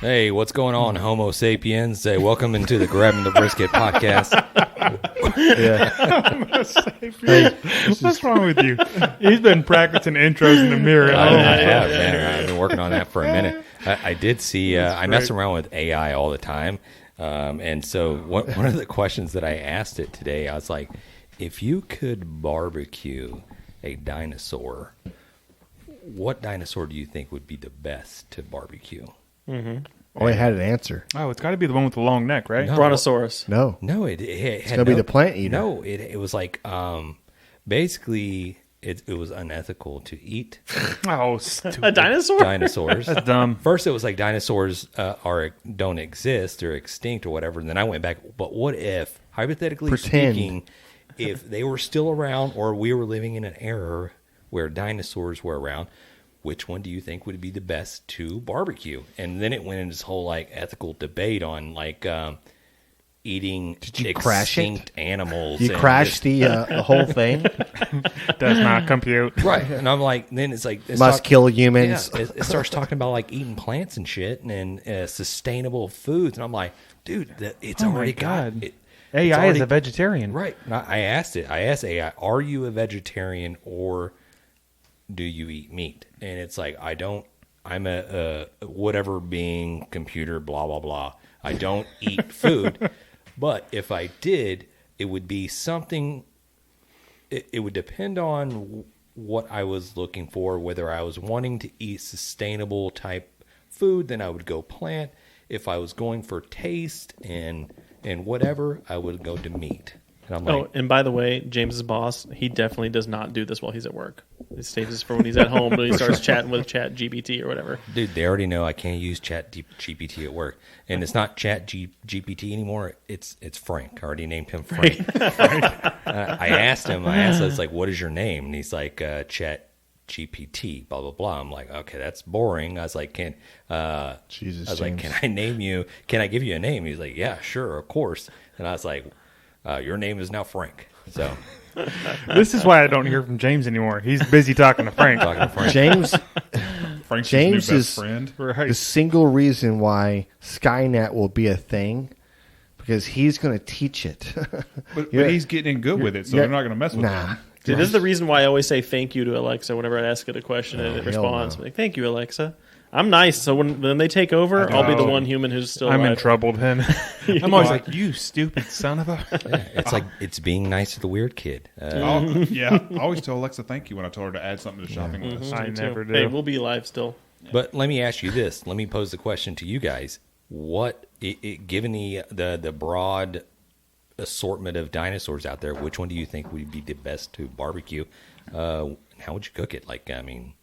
Hey, what's going on, Homo sapiens? Hey, welcome into the Grabbing the Brisket podcast. Homo sapiens. What's wrong with you? He's been practicing intros in the mirror. I have, man. I've been working on that for a minute. I did see, I mess around with AI all the time. And so one of the questions that I asked it today, I was like, if you could barbecue a dinosaur, what dinosaur do you think would be the best to barbecue? Mm-hmm. Oh, I had an answer. Oh, it's got to be the one with the long neck, right? No. Brontosaurus. No. It It's had going to be the plant eater. No, it was like, basically, it was unethical to eat Oh, stupid. A dinosaur? dinosaurs. That's dumb. First, it was like dinosaurs don't exist or extinct or whatever. And then I went back. But what if, hypothetically speaking, if they were still around or we were living in an era where dinosaurs were around, which one do you think would be the best to barbecue? And then it went into this whole like ethical debate on like eating extinct animals. You crashed the whole thing? Does not compute. Right. And I'm like, then it's like Must kill humans. Yeah, it starts talking about like eating plants and shit and sustainable foods, and I'm like, dude, it's already got it. AI is a vegetarian, right? And I asked AI, are you a vegetarian or do you eat meat? And it's like, I'm a whatever being, computer, blah blah blah. I don't eat food, but if I did, it would be something. It would depend on what I was looking for, whether I was wanting to eat sustainable type food, then I would go plant. If I was going for taste and whatever, I would go to meat. And I'm like, and by the way, James's boss, he definitely does not do this while he's at work. He saves this for when he's at home, when he starts chatting with Chat GPT or whatever. dude, they already know I can't use Chat GPT at work, and it's not Chat GPT anymore. It's Frank. I already named him Frank. I asked him. I was like, "What is your name?" And he's like, "Chat GPT." Blah blah blah. I'm like, "Okay, that's boring." I was like, "Can Jesus, I was James. like, "Can I name you? Can I give you a name?" He's like, "Yeah, sure, of course." And I was like, "Your name is now Frank." So This is why I don't hear from James anymore. He's busy talking to Frank. James Frank's James new is best friend. Right. the single reason why Skynet will be a thing, because he's going to teach it. But Yeah. he's getting good with it, so Yeah. they're not going to mess with Nah. him. See, this is the reason why I always say thank you to Alexa whenever I ask it a question and it hell responds. no. Like, thank you, Alexa. I'm nice, so when they take over, I'll be the one human who's still I'm in alive. trouble then. I'm always like, you stupid son of a... it's like it's being nice to the weird kid. Yeah, I always tell Alexa thank you when I told her to add something to the shopping list. I Me too. never do. Hey, we'll be alive still. But let me ask you this. Let me pose the question to you guys. Given the broad assortment of dinosaurs out there, which one do you think would be the best to barbecue? How would you cook it? Like, I mean,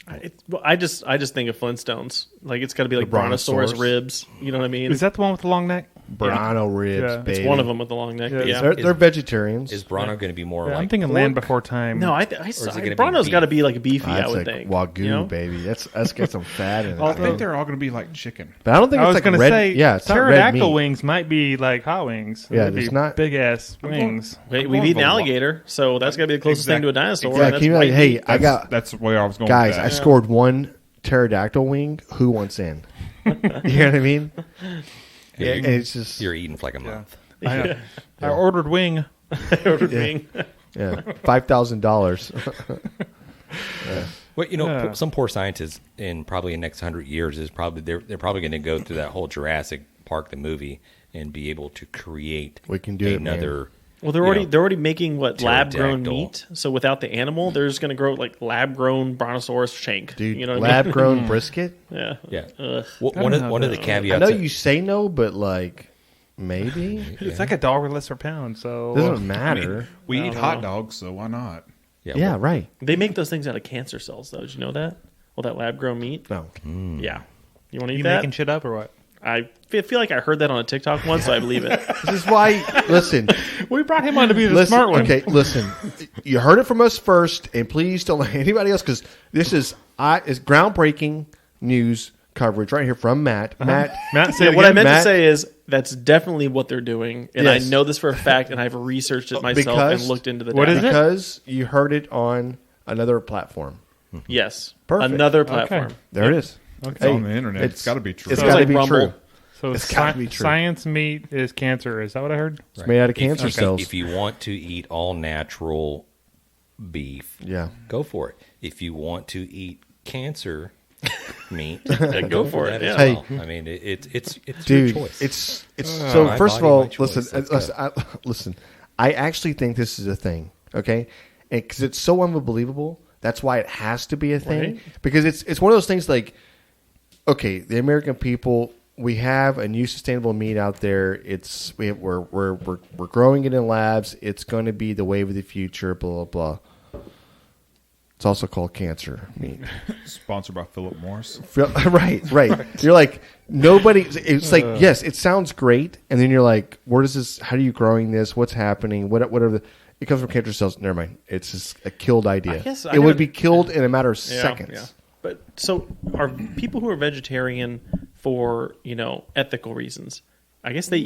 I just think of Flintstones. Like, it's got to be like Brontosaurus Brontosaurus. ribs. You know what I mean? Is that the one with the long neck? Bronto ribs, Yeah. baby. It's one of them with the long neck. but Yeah. Yeah. They're vegetarians. is Bronto going to be more Yeah, like I'm thinking pork? Land Before Time. No, it gonna be Bronto's beef? got to be like beefy. I That's would like think. Wagyu, You know? baby. That's got some fat in it. I think they're all going to be like chicken. But I don't think I it's was like going to red. say, Yeah, it's not red pterodactyl meat. wings might be like hot wings. Yeah, They'd it's be not- big-ass wings. Wait, we've eaten alligator, so that's got to be the closest thing to a dinosaur. Yeah, and can you that's like, white hey, meat. I got That's where I was going guys. with I that. scored one pterodactyl wing. Who wants in? You know what I mean? Yeah, And it's just you're eating for like a month. I ordered wing. Ordered wing. yeah, $5,000. Well, you know, Yeah. some poor scientists in probably the next 100 years they're probably going to go through that whole Jurassic Park the movie and be able to create We can do it, man. another. Well, you know, they're already making lab grown pterodactyl. meat. So without the animal, they're just going to grow like lab grown brontosaurus shank. Dude, you know what I lab mean? grown brisket. Yeah. Yeah. Ugh. Well, I one don't of know one of the that. I caveats. know you say no, but like maybe It's like $1 less per pound, so... doesn't matter. We eat hot dogs, so why not? Yeah, well, right. They make those things out of cancer cells, though. Did you know that? Well, that lab grown meat. No, Yeah. You want to eat You that? making shit up or what? I feel like I heard that on a TikTok once, so I believe it. this is why. Listen, We brought him on to be the listen. smart one. Okay, listen. You heard it from us first, and please don't let anybody else, because this is groundbreaking news coverage right here from Matt. Matt, say it What I again. meant Matt- to say is that's definitely what they're doing, and Yes. I know this for a fact, and I've researched it myself Because- and looked into the What data. is it? because you heard it on another platform. Yes, Perfect. another platform. There it is. It's on the internet. It's got to be true. It's Sounds got to like be Rumble. true. So It's gotta be true. science meat is cancer. Is that what I heard? It's made out of cancer If- cells. If you want to eat all natural beef, Yeah. go for it. If you want to eat cancer meat, go for it, that as yeah. well. I mean, it's your Dude, choice. it's so. my First of body, all, my choice. listen, Let's listen. I actually think this is a thing. Okay, because it's so unbelievable. That's why it has to be a thing. Right. Because it's one of those things like, okay, the American people, we have a new sustainable meat out there. We're growing it in labs. It's going to be the wave of the future. Blah blah blah. It's also called cancer meat. Sponsored by Philip Morris. Right. You're like, nobody. It's like, yes, it sounds great, and then you're like, where does this? How are you growing this? What's happening? Whatever. It comes from cancer cells. Never mind. It's just a killed idea. I guess it would be killed in a matter of seconds. Yeah. But so are people who are vegetarian for ethical reasons? I guess they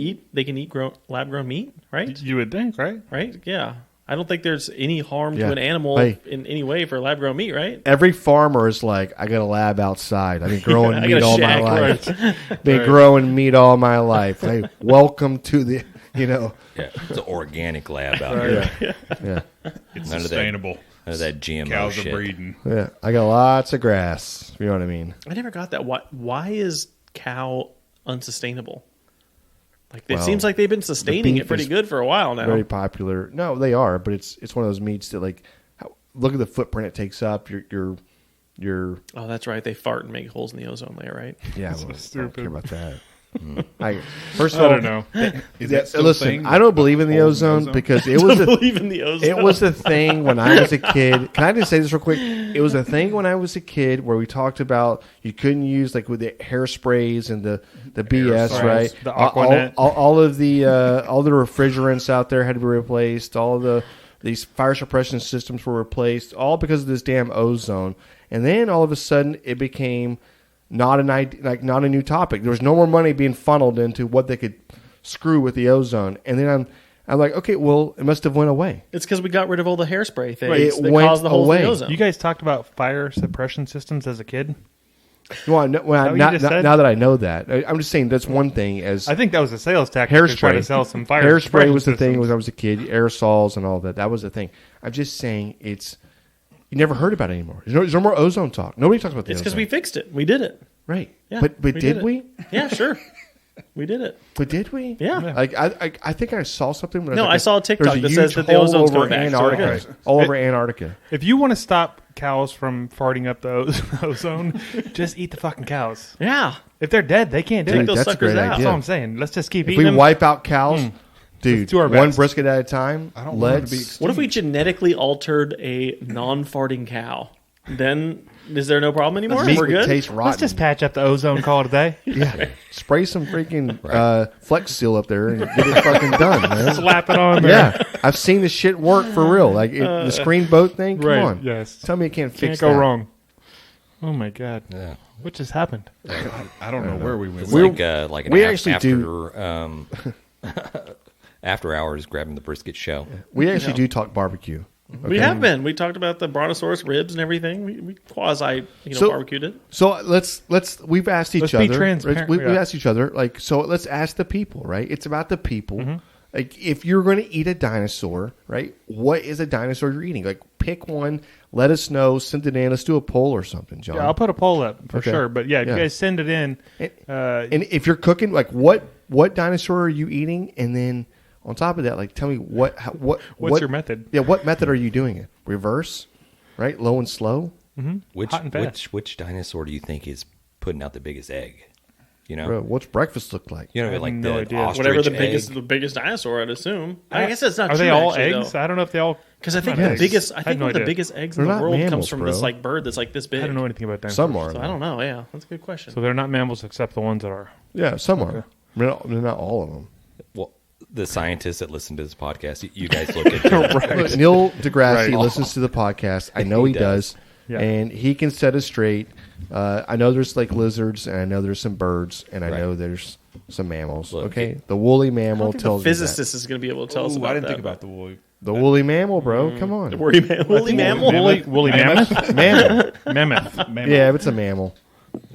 can eat lab grown meat, right? You would think, right? Right? Yeah. I don't think there's any harm Yeah. to an animal Hey. in any way for lab grown meat, right? Every farmer is like, I got a lab outside. I've been growing I got meat a all my shack, life. Been growing meat all my life. Hey, welcome to the. yeah, it's an organic lab out here. Yeah. It's None of that- sustainable. None of that GMO Cows shit. are breeding. Yeah. I got lots of grass. You know what I mean? I never got that. Why is cow unsustainable? Like it Well, seems like they've been sustaining beef it pretty is good for a while now. Very popular. No, they are, but it's one of those meats that like, look at the footprint it takes up. Your Oh, that's right. They fart and make holes in the ozone layer, right? yeah. Well, I don't stupid. care about that. First of I all, don't know. Is that still a listen, thing? I don't believe in the Holes in the ozone ozone? because it was a Believe in the ozone. It was a thing when I was a kid. Can I just say this real quick? It was a thing when I was a kid where we talked about you couldn't use like with the hairsprays and the BS, Aerosols, right? the Aquanet. All of the refrigerants out there had to be replaced. All of these fire suppression systems were replaced, all because of this damn ozone. And then all of a sudden, it became not a new topic. There was no more money being funneled into what they could screw with the ozone. And then I'm like, okay, well, it must have went away. It's because we got rid of all the hairspray things It that went caused the holes in away. the ozone. You guys talked about fire suppression systems as a kid. You want to know, that what you just said? now that I know that, I'm just saying that's one thing. As I think that was a sales tactic to try to hairspray, sell some fire hairspray suppression was the thing systems. when I was a kid. Aerosols and all that. That was the thing. I'm just saying you never heard about it anymore. There's no more ozone talk. Nobody talks about the It's because ozone. we fixed it. We did it. Right. Yeah, but we did it. we? Yeah, sure. We did it. But did we? Yeah. Like I think I saw something. When No, I I saw a TikTok there's that says huge that the hole ozone's over coming back, so we're Antarctica, good. all over Antarctica. If you want to stop cows from farting up the ozone, just eat the fucking cows. Yeah. If they're dead, they can't do Take it. those that's a suckers great out. That's idea. all I'm saying. Let's just keep If eating we them. wipe out cows, dude, Let's do our one best. brisket at a time. I don't want it to be Let's. What if we genetically altered a non-farting cow? Then is there no problem anymore? meat We're would good. taste rotten. Let's just patch up the ozone call today. Yeah, spray some freaking Flex Seal up there and get it fucking done, man. Slap it on there. Yeah, I've seen this shit work for real. Like the screen boat thing. Come Right, on, yes. Tell me it can't fix Can't go that. wrong. Oh my god. Yeah. What just happened? I don't know where we went. It's with like an we af- actually after after hours grabbing the brisket show. We actually do talk barbecue. We have been. We talked about the brontosaurus ribs and everything. We quasi So- barbecued it. So let's we've asked each Let's other. be transparent, We've yeah. asked each other like so. Let's ask the people, right? It's about the people. Mm-hmm. Like if you're going to eat a dinosaur, right? What is a dinosaur you're eating? Like pick one. Let us know. Send it in. Let's do a poll or something, John. Yeah, I'll put a poll up for Okay. sure. But yeah, if Yeah. you guys send it in, And if you're cooking, like what dinosaur are you eating? And then on top of that, like tell me what what's your method? Yeah, what method are you doing it? Reverse, right? Low and slow. Which Hot and fast. which dinosaur do you think is putting out the biggest egg? You know, Bro, what's breakfast look like? you know, I have like no the idea. ostrich Whatever the egg. biggest dinosaur, I'd assume. I guess that's not Are true. they all actually, eggs? though. I don't know if they all. Because I think Yes. the biggest, I I had think no one of the idea. biggest eggs They're in the not world mammals, comes from bro. this like bird that's like this big. I don't know anything about dinosaurs. Some are. So I don't know. Yeah, that's a good question. So they're not mammals except the ones that are. Yeah, some are. They're not all of them. Well, the scientists that listen to this podcast, you guys look at them. Look, Neil deGrasse Right. listens to the podcast. I know he does. Yeah. And he can set us straight. I know there's like lizards, and I know there's some birds, and I Right. know there's some mammals. Look, okay, the woolly I mammal don't think tells the me that. physicist is going to be able to tell us Ooh, about I didn't that. think about the woolly. The woolly mammal, bro. Come on, Woolly mammal. Woolly mammoth? mammal. Mammoth. Yeah, if it's a mammal.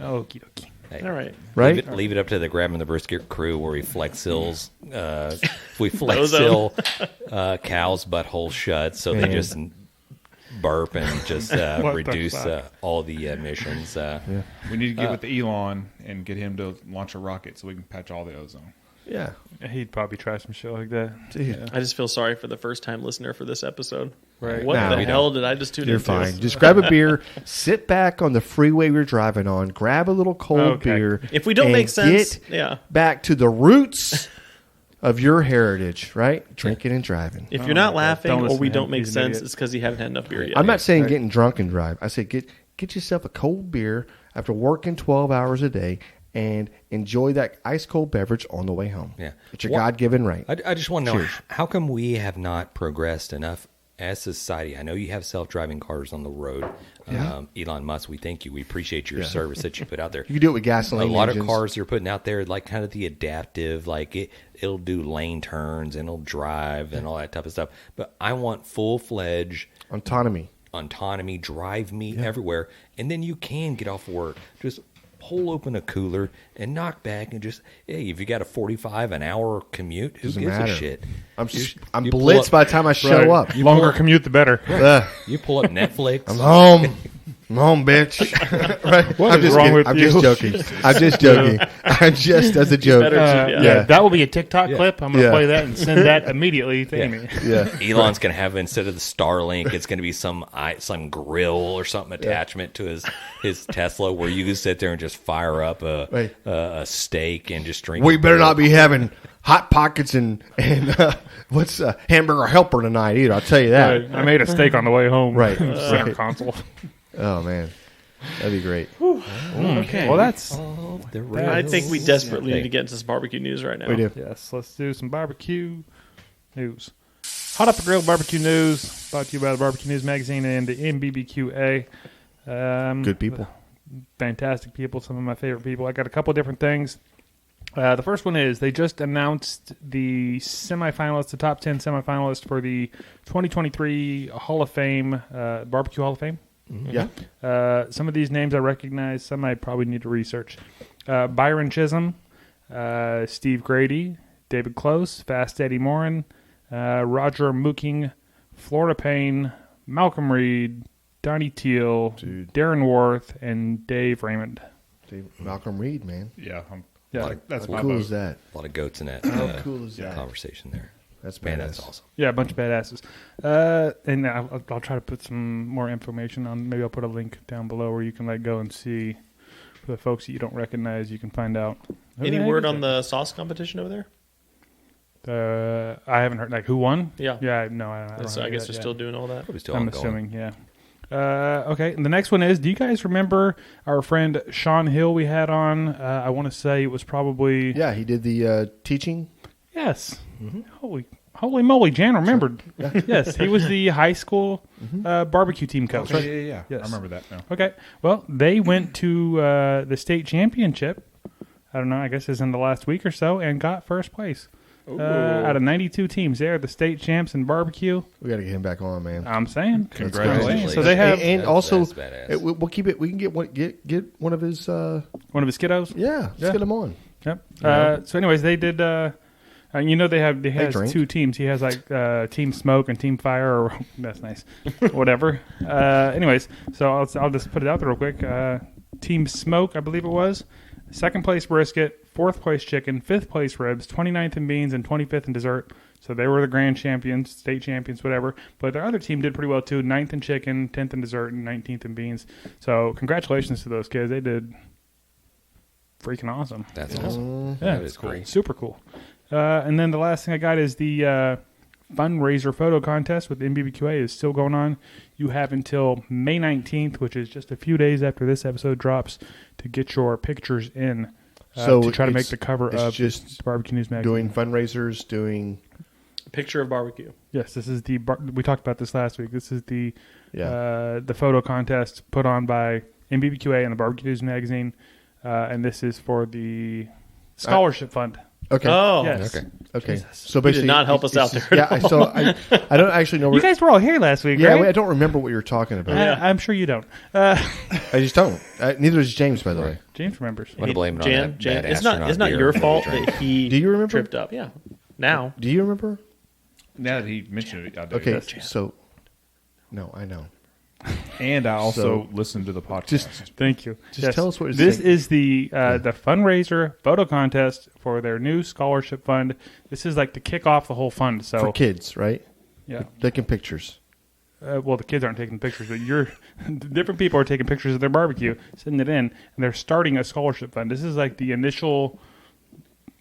Okie dokie. Hey, All right. Right? Leave it up to the grabbing the brisket crew where we flex hills. We flex hill cows' buttholes shut so they just burp and just reduce all the emissions. We need to get with Elon and get him to launch a rocket so we can patch all the ozone. Yeah. He'd probably try some shit like that. Dude. I just feel sorry for the first-time listener for this episode. Right. What No, the we hell did I just tune You're into? fine. Just grab a beer, sit back on the freeway you're driving on, grab a little cold Okay. beer. If we don't and make sense, get yeah. back to the roots of your heritage, right? Drinking and driving. If you're not my God. laughing Don't or listen we to don't him. make He's an sense, idiot. it's because you haven't had enough beer yet. I'm not saying getting drunk and drive. I said get yourself a cold beer after working 12 hours a day and enjoy that ice cold beverage on the way home. Yeah. It's your God-given right. I just want to know, Cheers. how come we have not progressed enough as a society? I know you have self-driving cars on the road. Yeah. Elon Musk, we thank you. We appreciate your service that you put out there. You can do it with A gasoline lot engines. of cars they're putting out there, like kind of the adaptive, like it'll do lane turns and it'll drive and all that type of stuff. But I want full-fledged Autonomy. drive me everywhere, and then you can get off work, just pull open a cooler and knock back and just, hey, if you got a 45 an hour commute, who Doesn't gives matter. a shit? I'm you pull blitzed up- by the time I show up. Longer commute, the better. Ugh, You pull up Netflix. I'm home. I'm home, bitch. Right? What I'm is just wrong kidding. with I'm you? just joking. I'm just joking. I'm just as a joke. Better to- Yeah. Yeah. That will be a TikTok clip. I'm going to Yeah. play that and send that immediately to Amy. Yeah. Elon's gonna have, instead of the Starlink, it's gonna be some grill or something attachment to his Tesla, where you can sit there and just fire up a steak and just drink. We better not be having hot pockets and what's hamburger helper tonight either. I'll tell you that. I made a steak on the way home. Right. Center Right. console. Oh man, that'd be great. Okay. Well, that's... I think we desperately need to get into this barbecue news right now. We do. Yes, let's do some barbecue news. Hot Up the Grill barbecue news, brought to you by the Barbecue News Magazine and the MBBQA. Good people. Fantastic people, some of my favorite people. I got a couple of different things. The first one is they just announced the semifinalists, the top 10 semifinalists for the 2023 Hall of Fame, Barbecue Hall of Fame. Yeah. Some of these names I recognize, some I probably need to research. Byron Chism, Steve Grady, David Klose, Fast Eddy Maurin, Roger Mooking, Flora Payne, Malcom Reed, Donny Teel, Darren Warth, and Dave Raymond. Malcolm Reed, man. Yeah, Yeah, that's How my cool vote. is that? A lot of goats in that How cool is that? conversation there. That's Man, badass. that's awesome. yeah, a bunch of badasses. And I'll try to put some more information on. Maybe I'll put a link down below where you can go and see. For the folks that you don't recognize, you can find out. Who Any the heck word is on the sauce competition over there? I haven't heard who won. Yeah. Yeah, no, I don't So I have guess that they're yet. still doing all that. Probably still I'm ongoing. assuming, yeah. Okay, and the next one is, do you guys remember our friend Sean Hill we had on? I want to say it was probably... Yeah, he did the teaching. Yes. Holy moly, Jan remembered. Yes, he was the high school barbecue team coach. Yeah. Yes. I remember that now. Okay, well, they went to the state championship, I don't know, I guess it's in the last week or so, and got first place. Out of 92 teams, they're the state champs in barbecue. We got to get him back on, man. I'm saying. Congratulations. So they have and That's also badass. we'll keep it. We can get one of his. one of his kiddos. Yeah, let's Yeah. get him on. Yep. So, anyways, they did. They has drink. two teams. He has Team Smoke and Team Fire. Or that's nice. Whatever. Anyways, so I'll just put it out there real quick. Team Smoke, I believe it was. Second place brisket, fourth place chicken, fifth place ribs, 29th in beans, and 25th in dessert. So they were the grand champions, state champions, whatever. But their other team did pretty well too. 9th in chicken, 10th in dessert, and 19th in beans. So congratulations to those kids. They did freaking awesome. That's awesome. Yeah, That is cool. Super cool. And then the last thing I got is the fundraiser photo contest with MBBQA is still going on. You have until May 19th, which is just a few days after this episode drops, to get your pictures in to try to make the cover it's of just the Barbecue News Magazine. doing fundraisers, doing Picture of barbecue. Yes, this is the we talked about this last week. This is the Yeah. the photo contest put on by MBBQA and the Barbecue News Magazine, and this is for the scholarship fund. Okay. Oh, Yes. Okay. Jesus. So You did basically, not help us out it's- there Yeah. at all. So I don't actually know. You guys were all here last week, yeah, right? I don't remember what you were talking about. I'm sure you don't. I just don't. Neither does James, by the way. James remembers. I'm gonna blame it on that bad It's astronaut not beer your that we fault drank. that he Do you remember? tripped up. Yeah. Now. Do you remember? Now that he mentioned it, I do. Okay. So, no, I know. And I also So- listened to the podcast. Just Thank you. Just tell us what you're this saying. is the fundraiser photo contest for their new scholarship fund. This is like to kick off the whole fund. So for kids, right? yeah. Taking pictures. Well, the kids aren't taking pictures, but different people are taking pictures of their barbecue, sending it in, and they're starting a scholarship fund. This is like the initial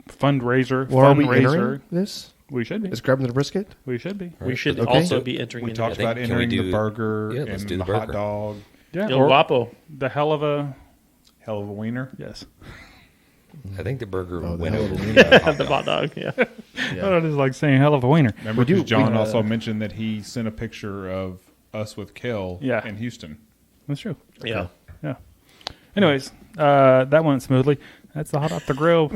fundraiser. Well, are we fundraiser. entering this? We should be. Is grabbing the brisket? We should be. We should Okay. also be entering we in talked think- about can we entering do- the burger yeah, and let's do the the hot burger. dog. Yeah. El Or Guapo. the hell of a Hell of a wiener. yes. I think the burger Oh, the went hell over of a The hot dog. Yeah. I don't know, it's like saying hell of a wiener. Remember, We do- 'cause John we- also mentioned that he sent a picture of us with Kel Yeah. in Houston. That's true. Yeah. Yeah. Anyways, that went smoothly. That's the hot off the grill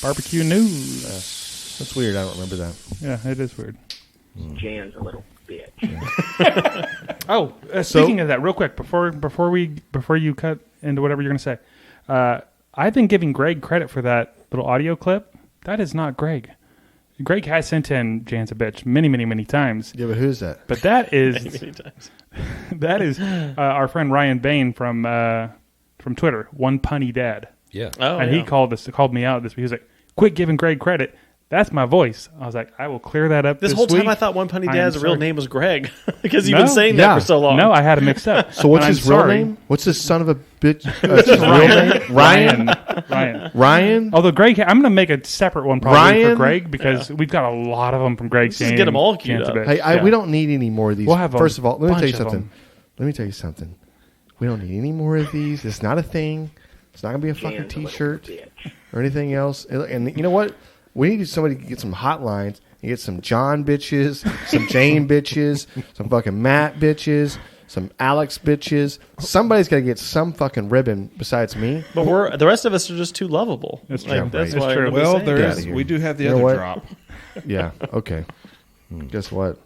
barbecue news. That's weird. I don't remember that. Yeah, it is weird. Jan's a little bitch. Oh, speaking of that, real quick before you cut into whatever you're going to say, I've been giving Greg credit for that little audio clip. That is not Greg. Greg has sent in Jan's a bitch many times, Yeah, but who's that? but that is Many times. that is our friend Ryan Bain from Twitter, One Punny Dad, Yeah. Oh, and he called me out this week. He was like, "Quit giving Greg credit. That's my voice." I was like, "I will clear that up." This this whole time week. I thought One Punny I am Dad's real sorry. name was Greg because you've No. been saying Yeah. that for so long. No, I had it mixed up. So what's And his I'm real sorry. name? What's his son of a bitch? His real name? Ryan. Ryan. Ryan? Although Greg, I'm going to make a separate one probably Ryan? for Greg because we've got a lot of them from Greg. Let's just get 'em all queued up. Hey, we don't need any more of these. We'll have a First of all, let me tell you bunch of something. them. Let me tell you something. We don't need any more of these. It's not a thing. It's not going to be a fucking Jan's a little T-shirt bitch. or anything else. And you know what? We need somebody to get some hotlines and get some John bitches, some Jane bitches, some fucking Matt bitches, some Alex bitches. Somebody's got to get some fucking ribbon besides me. But the rest of us are just too lovable. That's Like, true. That's It's why. true. nobody's Well, saying there it. Get outta is. here. We do have the You know other what? drop. Yeah. Okay. Guess what?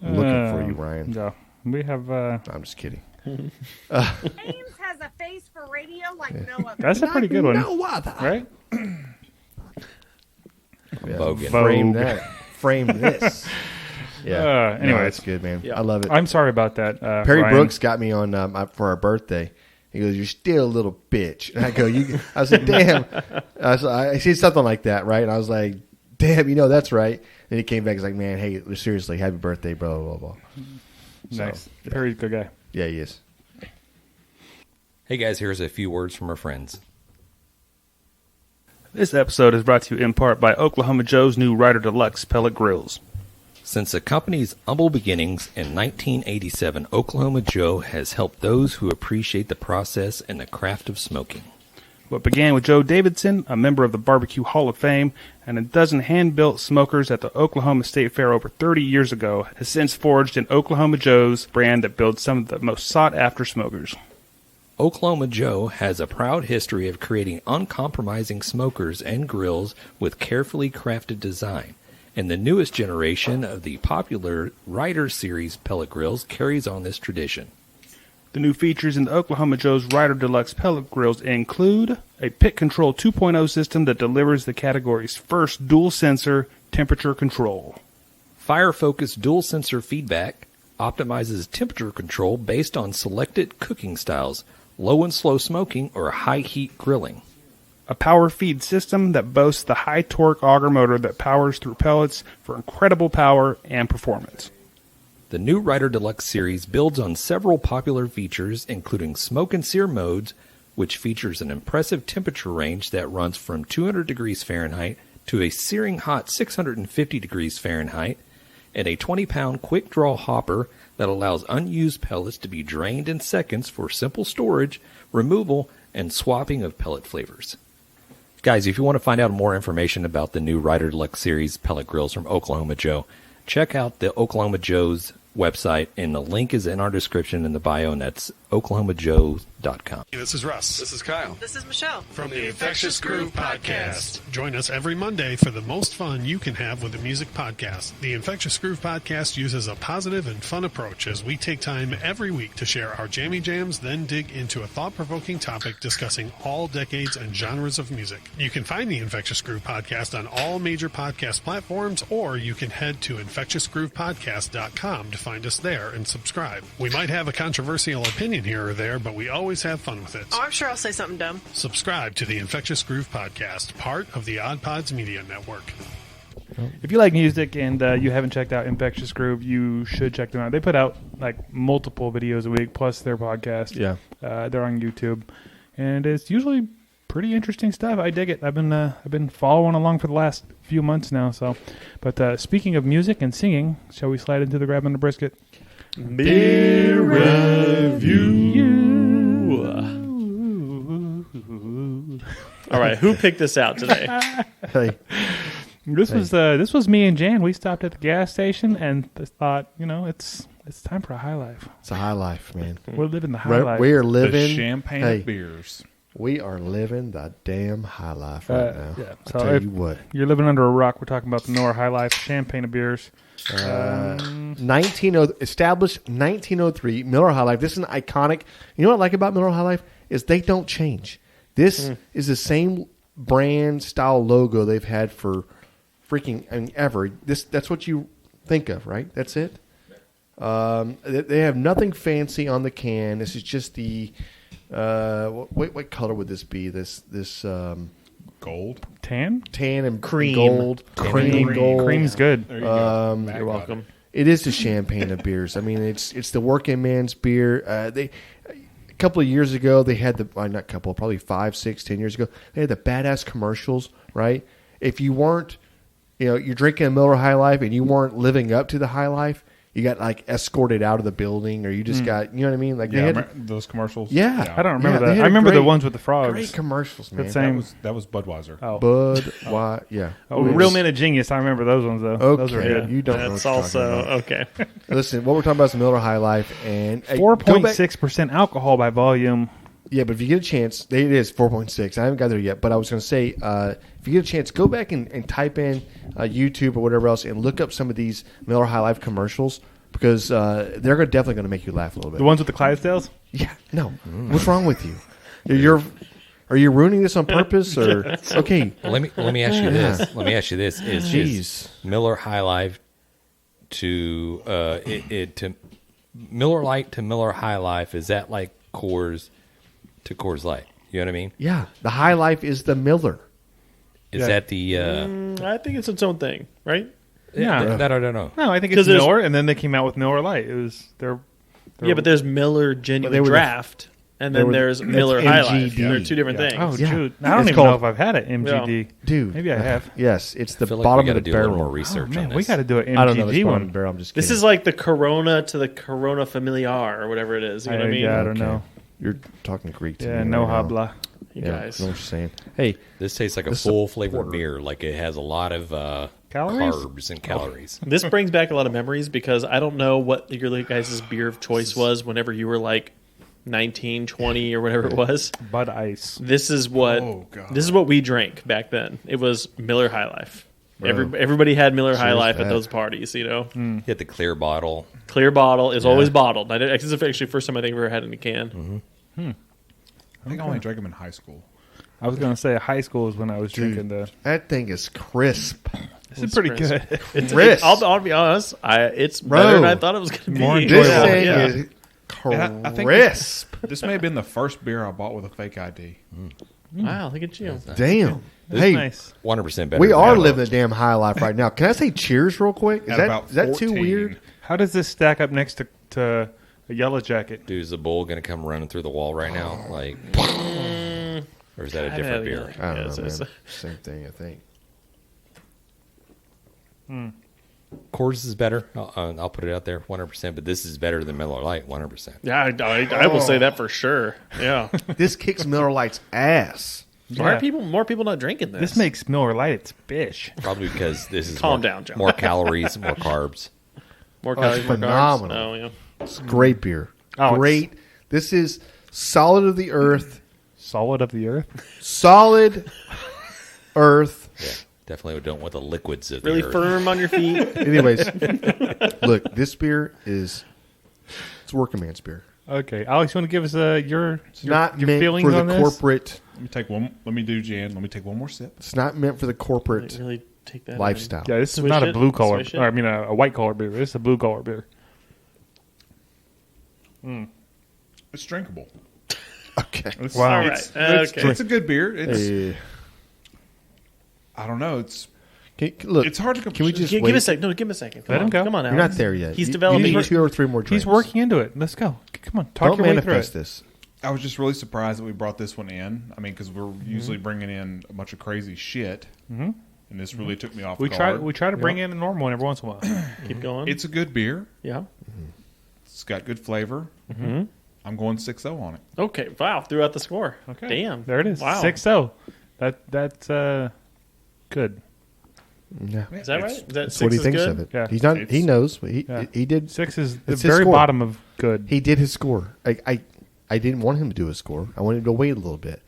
I'm looking for you, Ryan. No, we have. I'm just kidding. Ames has a face for radio like no other. That's a pretty good one, No other. right? Yeah. Bogan. Frame Vogue. that. Frame this. Yeah. Anyways. No, that's good, man. Yeah. I love it. I'm sorry about that. Perry Ryan. Brooks got me on for our birthday. He goes, "You're still a little bitch." And I go, I was like, "Damn." I see something like that, right? And I was like, "Damn, that's right." And he came back. He's like, "Man, hey, seriously, happy birthday, blah blah blah." Nice. Perry's a good guy. Yeah, he is. Hey guys, here's a few words from our friends. This episode is brought to you in part by Oklahoma Joe's new Ryder Deluxe pellet grills. Since the company's humble beginnings in 1987, Oklahoma Joe has helped those who appreciate the process and the craft of smoking. What began with Joe Davidson, a member of the Barbecue Hall of Fame, and a dozen hand-built smokers at the Oklahoma State Fair over 30 years ago, has since forged an Oklahoma Joe's brand that builds some of the most sought-after smokers. Oklahoma Joe has a proud history of creating uncompromising smokers and grills with carefully crafted design, and the newest generation of the popular Ryder Series pellet grills carries on this tradition. The new features in the Oklahoma Joe's Ryder Deluxe pellet grills include a Pit Control 2.0 system that delivers the category's first dual-sensor temperature control. Fire-focused dual-sensor feedback optimizes temperature control based on selected cooking styles, low and slow smoking, or high-heat grilling. A power feed system that boasts the high-torque auger motor that powers through pellets for incredible power and performance. The new Ryder Deluxe series builds on several popular features, including smoke and sear modes, which features an impressive temperature range that runs from 200 degrees Fahrenheit to a searing hot 650 degrees Fahrenheit, and a 20-pound quick-draw hopper that allows unused pellets to be drained in seconds for simple storage, removal, and swapping of pellet flavors. Guys, if you want to find out more information about the new Ryder Deluxe series pellet grills from Oklahoma Joe, check out the Oklahoma Joe's website, and the link is in our description in the bio, and that's OklahomaJoe.com. This is Russ. This is Kyle. This is Michelle. From the Infectious Groove Podcast. Join us every Monday for the most fun you can have with a music podcast. The Infectious Groove Podcast uses a positive and fun approach as we take time every week to share our jammy jams, then dig into a thought-provoking topic discussing all decades and genres of music. You can find the Infectious Groove Podcast on all major podcast platforms, or you can head to infectiousgroovepodcast.com to find us there and subscribe. We might have a controversial opinion here or there, but we always have fun with it. Oh, I'm sure I'll say something dumb. Subscribe to the Infectious Groove Podcast, part of the Odd Pods Media Network. If you like music and you haven't checked out Infectious Groove, you should check them out. They put out like multiple videos a week, plus their podcast. Yeah. They're on YouTube, and it's usually pretty interesting stuff. I dig it. I've been following along for the last few months now. So, but speaking of music and singing, shall we slide into the Grab and the Brisket? Beer review. All right, who picked this out today? Hey. This was me and Jan. We stopped at the gas station and thought, it's time for a high life. It's a high life, man. We're living the high life. We are living The champagne of beers. We are living the damn high life right now. Yeah. I'll tell you what. You're living under a rock. We're talking about the Miller High Life champagne of beers. Established 1903 Miller High Life. This is an iconic. You know what I like about Miller High Life is they don't change. This is the same brand style logo they've had for freaking ever. That's what you think of, right? That's it. They have nothing fancy on the can. This is just the what color would this be? This Gold, tan and Cream. gold, cream gold. Cream's good. There you go. You're welcome. It is the champagne of beers. I mean, it's the working man's beer. A couple of years ago, they had probably 5, 6, 10 years ago, they had the badass commercials, right? If you weren't, you're drinking a Miller High Life and you weren't living up to the High Life, you got like escorted out of the building, or you just got, you know what I mean? Like Yeah, they had those commercials. Yeah. I don't remember they that. had I remember the great- ones with the frogs. Great commercials, man. That same. That was Budweiser. Oh, Yeah. oh Real Men of Genius. I remember those ones though. Okay. Those are good. You don't know That's what you're also talking about. okay. Listen, what we're talking about is Miller High Life, and hey, go back- 4.6% alcohol by volume. Yeah, but if you get a chance, it is 4.6. I haven't got there yet, but I was going to say, if you get a chance, go back and type in YouTube or whatever else and look up some of these Miller High Life commercials, because they're definitely going to make you laugh a little bit. The ones with the Clydesdales? Yeah, no. What's wrong with you? Are you ruining this on purpose, or okay? Well, let me ask you this. Let me ask you this: Is Miller High Life to to Miller Lite to Miller High Life? Is that like Coors to Coors Light? You know what I mean? Yeah, the High Life is the Miller. Is that the? I think it's its own thing, right? Yeah. That I don't know. No, I think 'Cause it's there's- Miller, and then they came out with Miller Lite. It was their Yeah, but there's Miller they Genuine were the- Draft, and then were the- there's that's Miller High Life. MGD. They're two different things. Oh, Yeah. shoot. I don't It's even know called- if I've had it, MGD. Dude. Maybe I have. Yes, it's the I feel like bottom we of got the to do a little barrel. more research Oh, man, on this. we got to do an I don't know. MGD It's bottom of one. the barrel. I'm just kidding. This is like the Corona to the Corona Familiar or whatever it is. You know what I mean? I don't know. You're talking Greek to Yeah, me no right now. habla. You Yeah, guys. I know what you're saying. Hey, This tastes like a full flavored beer. Like it has a lot of Calories? carbs and calories. This brings back a lot of memories because I don't know what your guys' beer of choice was whenever you were like 19, 20 or whatever it was. Bud Ice. This is what Oh, God. this is what we drank back then. It was Miller High Life. Everybody had Miller High Cheers Life to at that. those parties, You get the clear bottle. Clear bottle is always bottled. This is actually the first time I think I've ever had it in a can. I think I only drank them in high school. I was going to say high school is when I was drinking the. that thing is crisp. This is pretty crisp. good. Crisp. I'll be honest. It's Bro. better than I thought it was going to be. More This enjoyable. thing Yeah. is And I think crisp. This may have been the first beer I bought with a fake ID. Wow, look at you. Damn. This Hey, is nice. 100% better. we than are that. living a damn high life right now. Can I say cheers real quick? At about Is that too 14. weird? How does this stack up next to a Yellow Jacket? Dude, is the bull going to come running through the wall right now? Like, or is that a different beer? I don't Yes, know, it's- man. Same thing, I think. Coors is better. I'll put it out there, 100%. But this is better than Miller Lite, 100%. Yeah, I will say that for sure. Yeah. This kicks Miller Lite's ass. Why Yeah. are more people not drinking this? This makes Miller Lite its fish. Probably because this is Calm more, down, John. more calories, more carbs. more Oh, calories, it's more phenomenal. carbs. Oh yeah. It's great beer. Oh, Great. This is solid of the earth. Solid of the earth. Solid earth. Yeah, definitely don't want the liquids of Really the earth. firm on your feet. Anyways, look, this beer it's working man's beer. Okay, Alex, you want to give us your Not your meant feelings for the on this? corporate. Let me take one. Let me do Jan. Let me take one more sip. It's not meant for the corporate Really take that lifestyle. Yeah, this is Swish not a it, blue collar. swish it. Or, I mean, a white collar beer. This is a blue collar beer. It's drinkable. Okay. It's, Wow. It's, All right. it's, Okay. it's a good beer. It's. Hey, I don't know. It's. look, It's hard to. can we just Give wait? him a second. No, give him a second. Come Let on. him go. Come on, You're Alex. not there yet. He's You developing. need 2 or 3 more drinks. He's working into it. Let's go. Come on, talk Don't your way through manifest it. this. I was just really surprised that we brought this one in. I mean, because we're usually bringing in a bunch of crazy shit, and this really took me off We guard. try to bring in a normal one every once in a while. Keep going. It's a good beer. Yeah. It's got good flavor. I'm going 6-0 on it. Okay. Wow. Threw out the score. Okay. Damn. There it is. Wow. 6-0. That's good. Yeah. Is that right? Is that That's what he six is thinks good? of it. Yeah. He's not. He It's- knows. But Yeah. he did. 6 is the It's his very score. bottom of good. He did his score. I didn't want him to do his score. I wanted him to wait a little bit.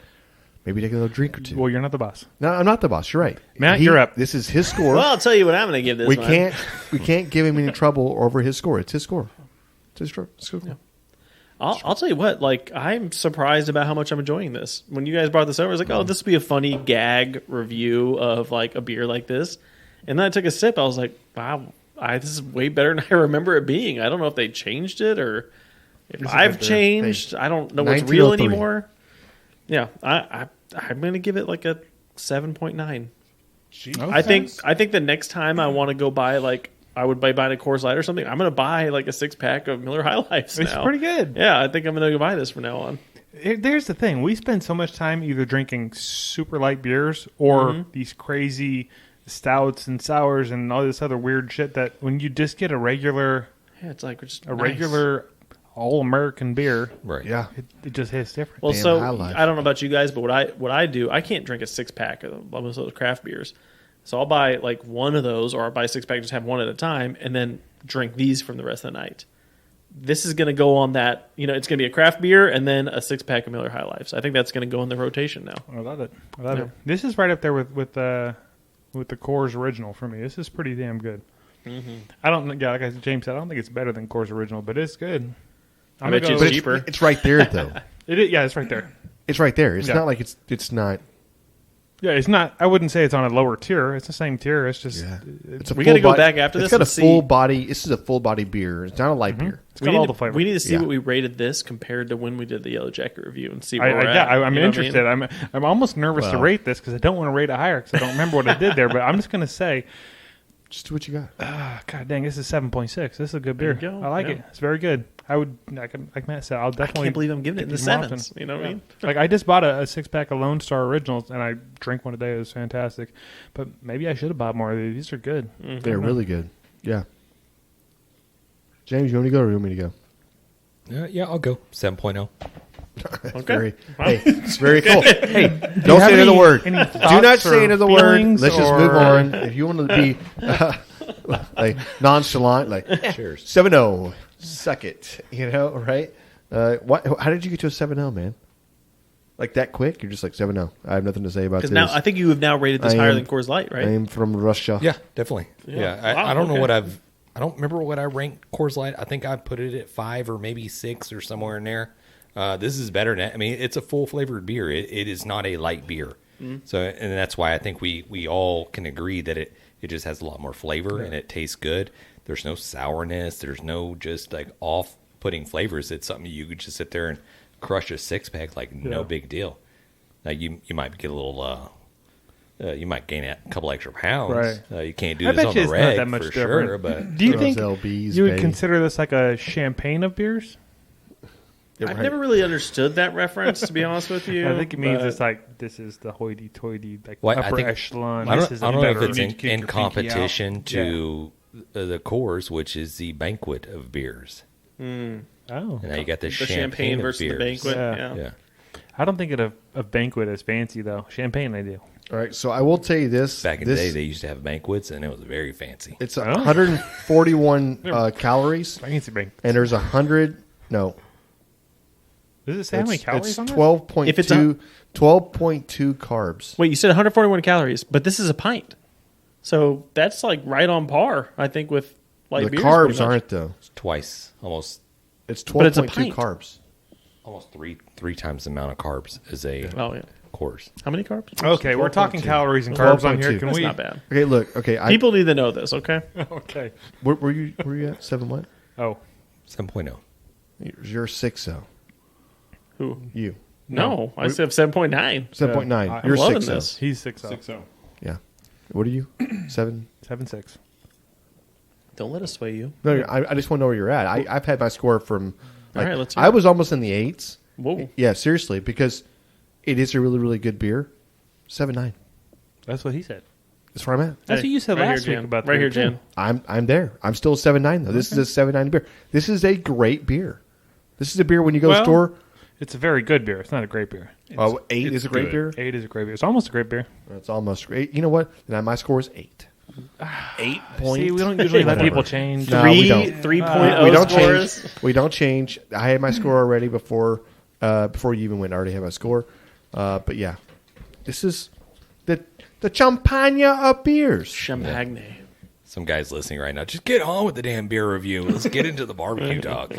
Maybe take another drink or two. Well, you're not the boss. No, I'm not the boss. You're right. Matt, you're up. This is his score. Well, I'll tell you what I'm going to give this we one. can't give him any trouble over his score. It's his score. It's his score. I'll tell you what, like, I'm surprised about how much I'm enjoying this. When you guys brought this over, I was like, oh, this would be a funny gag review of, like, a beer like this. And then I took a sip. I was like, wow, this is way better than I remember it being. I don't know if they changed it or if I've changed. I don't know what's real 1903. anymore. Yeah, I'm going to give it, like, a 7.9. I think the next time I want to go buy, like, I would buy a Coors Light or something. I'm going to buy like a 6-pack of Miller High Lifes now. It's pretty good. Yeah, I think I'm going to go buy this from now on. There's the thing. We spend so much time either drinking super light beers or these crazy stouts and sours and all this other weird shit that when you just get a regular just regular all-American beer, Right. Yeah. it just hits different. Well, Damn so High Life. I don't know about you guys, but what I do, I can't drink a 6-pack of most of those craft beers. So I'll buy like one of those, or I'll buy a 6-pack, just have one at a time, and then drink these from the rest of the night. This is going to go on that, it's going to be a craft beer and then a 6-pack of Miller High Life. So I think that's going to go in the rotation now. I love it. This is right up there with the Coors Original for me. This is pretty damn good. I don't, like James said, I don't think it's better than Coors Original, but it's good. I bet you But it's cheaper. it's right there though. It's right there. It's right there. It's Yeah. not like it's not. Yeah, it's not. I wouldn't say it's on a lower tier. It's the same tier. It's just Yeah. It's a We full gotta go body- back after this It's got a and see- full body. This is a full body beer. It's not a light beer. it's got all the flavor. We need to see Yeah. what we rated this compared to when we did the Yellow Jacket review and see where we're at. I'm You know what I mean? interested. I'm almost nervous to Well. rate this because I don't want to rate it higher because I don't remember what I did there. But I'm just going to say, Just do what you got. God dang, this is 7.6. This is a good There beer. you go. I like Yeah. it. It's very good. Like Matt said, I'll I definitely. can't believe I'm giving it in the get these more often. sevens. You know what I mean? Like I just bought a 6-pack of Lone Star Originals and I drank one today. It was fantastic. But maybe I should have bought more of these. These are good. They're really good. Yeah. James, you want me to go or you want me to go? Yeah, I'll go 7.0. Okay. Very, Wow. hey, very cool. Hey, Do don't you have say another word. any Do thoughts not say or another word. feelings Let's just or- move on. If you want to be like nonchalant, like Cheers. 7-0, suck it. Right? How did you get to a 7-0, man? Like that quick? You're just like 7-0. I have nothing to say about Because this. now I think you have now rated this I higher am- than Coors Light, right? I am from Russia. Yeah, definitely. Yeah. Yeah, Wow, I don't know okay. what I don't remember what I ranked Coors Light. I think I put it at 5 or maybe 6 or somewhere in there. This is better than, I mean, it's a full flavored beer. It is not a light beer. So, and that's why I think we all can agree that it just has a lot more flavor and it tastes good. There's no sourness. There's no just like off-putting flavors. It's something you could just sit there and crush a 6-pack like no big deal. Now you might get a little, you might gain a couple extra pounds. Right. You can't do I this bet on you the it's not reg that much for different. sure. But Do you Those think LBs, you would baby. consider this like a champagne of beers? I've never really understood that reference, to be honest with you. I think it means but- it's like this is the hoity-toity, like Well, I upper think- echelon. I This don't, is I don't know if better. it's You need to kick in your pinky out. competition to the Coors, which is the banquet of beers. Oh, And now you got the, the champagne of versus the beers. banquet. Yeah. Yeah. Yeah. I don't think of banquet as fancy though. Champagne, I do. All right, so I will tell you this. Back in this, the day, they used to have banquets, and it was very fancy. It's 141 calories, Fancy banquet. and there's 100. No, Does it say how many calories It's on this? 12.2 If it's a- 12.2 carbs. Wait, you said 141 calories, but this is a pint. So that's like right on par, I think, with light The beers. carbs pretty much. aren't though. It's twice, almost It's But it's a 12.2 pint. carbs. three times the amount of carbs as a Oh, yeah. course. How many carbs? Okay, we're talking 12.2. calories and carbs on here. 12.2. Can That's we? not bad. Okay, look. Okay, People need to know this, okay? Okay. where were you at 7 what? Oh, 7.0. You're 6 though. Who? You. No, I said 7.9. 7.9. I'm You're loving 6 this. he's 6'0". 6-0. Yeah. What are you? 7? 7'6". Don't let us sway you. No, I just want to know where you're at. I've had my score from. All right, let's hear I it. was almost in the 8s. Whoa. Yeah, seriously, because it is a really, really good beer. 7.9. That's what he said. That's where I'm at. That's what you said right last here, week Jan. about the right here, beer, too. Jan. I'm there. I'm still 7.9 though. This is a 7.9 beer. This is a great beer. This is a beer when you go to the store. It's a very good beer. It's not a great beer. 8 is a great good. beer. 8 is a great beer. It's almost a great beer. It's almost great. You know what? Then my score is 8. 8 points. See, we don't usually let Whatever. people change. No, we don't. 3.0 we don't scores. change. We don't change. I had my score already before you even went. I already had my score. But yeah, this is the champagne of beers. Champagne. Some guys listening right now, just get on with the damn beer review. Let's get into the barbecue talk.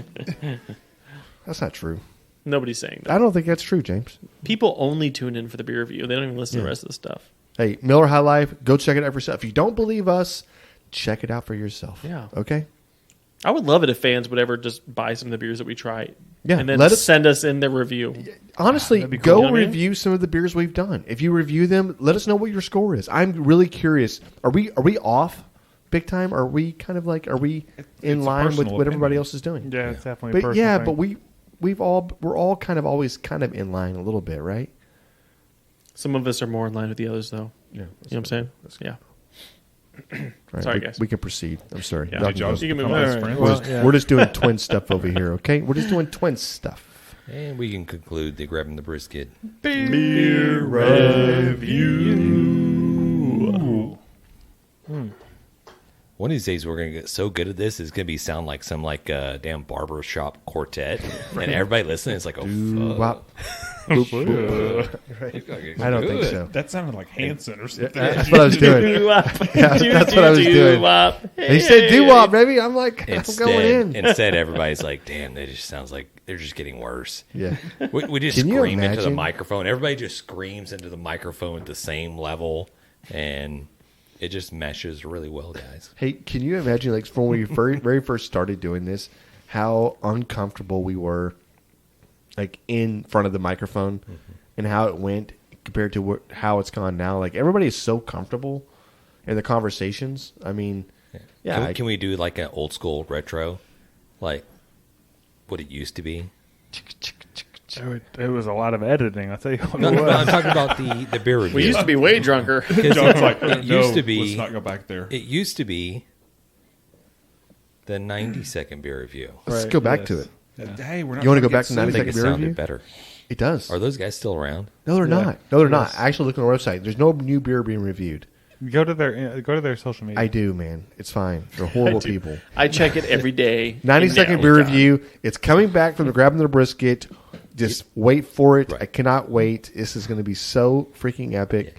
That's not true. Nobody's saying that. I don't think that's true, James. People only tune in for the beer review. They don't even listen to the rest of the stuff. Hey, Miller High Life, go check it out for yourself. If you don't believe us, check it out for yourself. Yeah. Okay? I would love it if fans would ever just buy some of the beers that we try. Yeah, And then let us- send us in their review. Honestly, that'd be go cool. You know what I mean? review some of the beers we've done. If you review them, let us know what your score is. I'm really curious. Are we off big time? Are we kind of like, are we in it's a line with personal what everybody opinion. else is doing? Yeah, it's definitely a But personal yeah, thing. but we're all kind of always kind of in line a little bit, right? Some of us are more in line with the others, though. Yeah. You know what I'm saying? Yeah. Right, Sorry, we, guys. We can proceed. I'm sorry. Yeah. Y'all Did can y'all go. You can move become on. best All right. friends? We're just doing twin stuff over here, okay? We're just doing twin stuff. And we can conclude the grabbing the brisket. Beer review. One of these days, we're gonna get so good at this, it's gonna sound like some damn barber shop quartet, and everybody listening is like, "Oh, Wop. fuck. I don't think so. That sounded like Hanson or something. That's what I was doing. That's what I was doing. He said doo-wop, baby. I'm like, I'm going in. Instead, everybody's like, "Damn, that just sounds like they're just getting worse." Yeah. We just Can you scream into the imagine? microphone. Everybody just screams into the microphone at the same level, and it just meshes really well, guys. Hey, can you imagine, like, when we very first started doing this, how uncomfortable we were, like, in front of the microphone, and how it went compared to how it's gone now? Like, everybody is so comfortable in the conversations. I mean, yeah. Can we do like an old school retro, like what it used to be? It was a lot of editing. I'll tell you what. No, it was. I'm talking about the beer review. We used to be way drunker. John's like, It no, used to be- let's not go back there. It used to be the 90-second beer review. let's Right, go back yes. to it. Hey, we're not You wanna gonna go back get to I sued. think 90-second it beer sounded review? better. It does. Are those guys still around? No, they're Yeah. not. No, they're not. Yes. I actually looked on their website. There's no new beer being reviewed. Go to their social media. I do, man. It's fine. They're horrible people. I check it every day. 90-second And beer now- review. It's coming back from the grabbing the brisket. Just wait for it. Right. I cannot wait. This is going to be so freaking epic.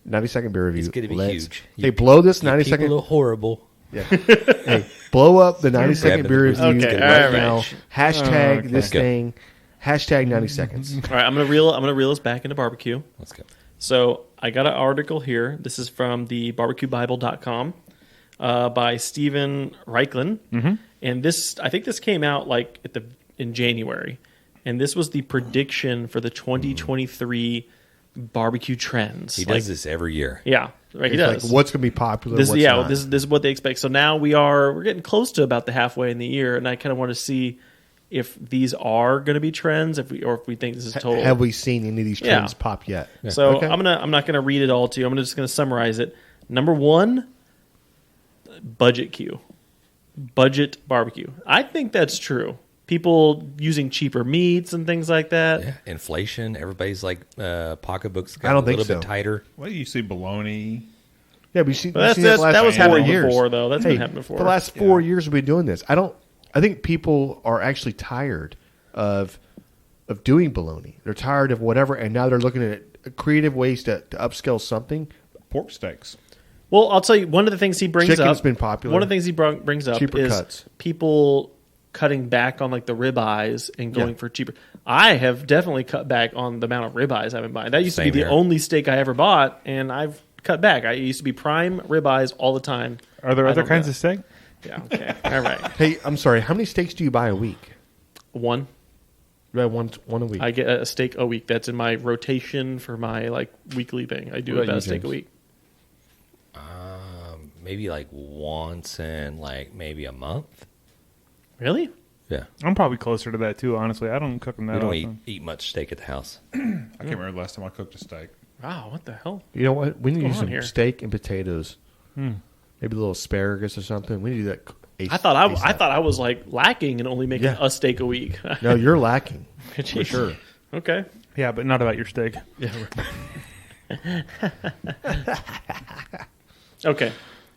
90-second bear review. It's going to be Let's- huge. Hey, blow this You 90-second. people are horrible. Yeah. Hey, blow up the 90-second Grabbing beer the review brisket. Okay, right all right. now. Hashtag Okay. this Go. thing. Hashtag 90 seconds. All right, I'm gonna reel us back into barbecue. Let's go. So I got an article here. This is from the barbecuebible.com by Stephen Reichlin. And I think this came out like in January. And this was the prediction for the 2023 barbecue trends. He does this every year. Yeah, right. He It's does. like, what's going to be popular? This, what's yeah, not. this is what they expect. So now we're getting close to about the halfway in the year, and I kind of want to see if these are going to be trends, if we think this is total. Have we seen any of these Yeah. trends pop yet? So Okay. I'm not gonna read it all to you. I'm just gonna summarize it. Number one, budget queue, budget barbecue. I think that's true. People using cheaper meats and things like that. Yeah, inflation. Everybody's like pocketbooks got I don't a think little bit so. tighter. Well, you see bologna. Yeah, we've seen, Well, we've seen it the last that was 4 happening years. before, though. That's Hey, been happening before. The last 4 years we've been doing this. I think people are actually tired of of doing bologna. They're tired of whatever, and now they're looking at creative ways to upscale something. Pork steaks. Well, I'll tell you, one of the things he brings Chicken's up. been popular. One of the things he brings up Cheaper is cuts. people cutting back on like the ribeyes and going for cheaper. I have definitely cut back on the amount of ribeyes I've been buying. That used to Same be the here. only steak I ever bought, and I've cut back. I used to be prime ribeyes all the time. Are there I other don't kinds know. of steak? Yeah. Okay. All right. Hey, I'm sorry. How many steaks do you buy a week? One. You buy one a week. I get a steak a week. That's in my rotation for my like weekly thing. I do What about about you, a steak a James? week. Maybe like once in like maybe a month. Really? Yeah. I'm probably closer to that too. Honestly, I don't cook them that We don't often. eat much steak at the house. I can't remember the last time I cooked a steak. Wow. What the hell? You know what? We need to do What's going some on here? steak and potatoes. Maybe a little asparagus or something. We need to do that. I thought I was like lacking and only making Yeah. a steak a week. No, you're lacking. Jeez. sure. Okay. Yeah, but not about your steak. Okay.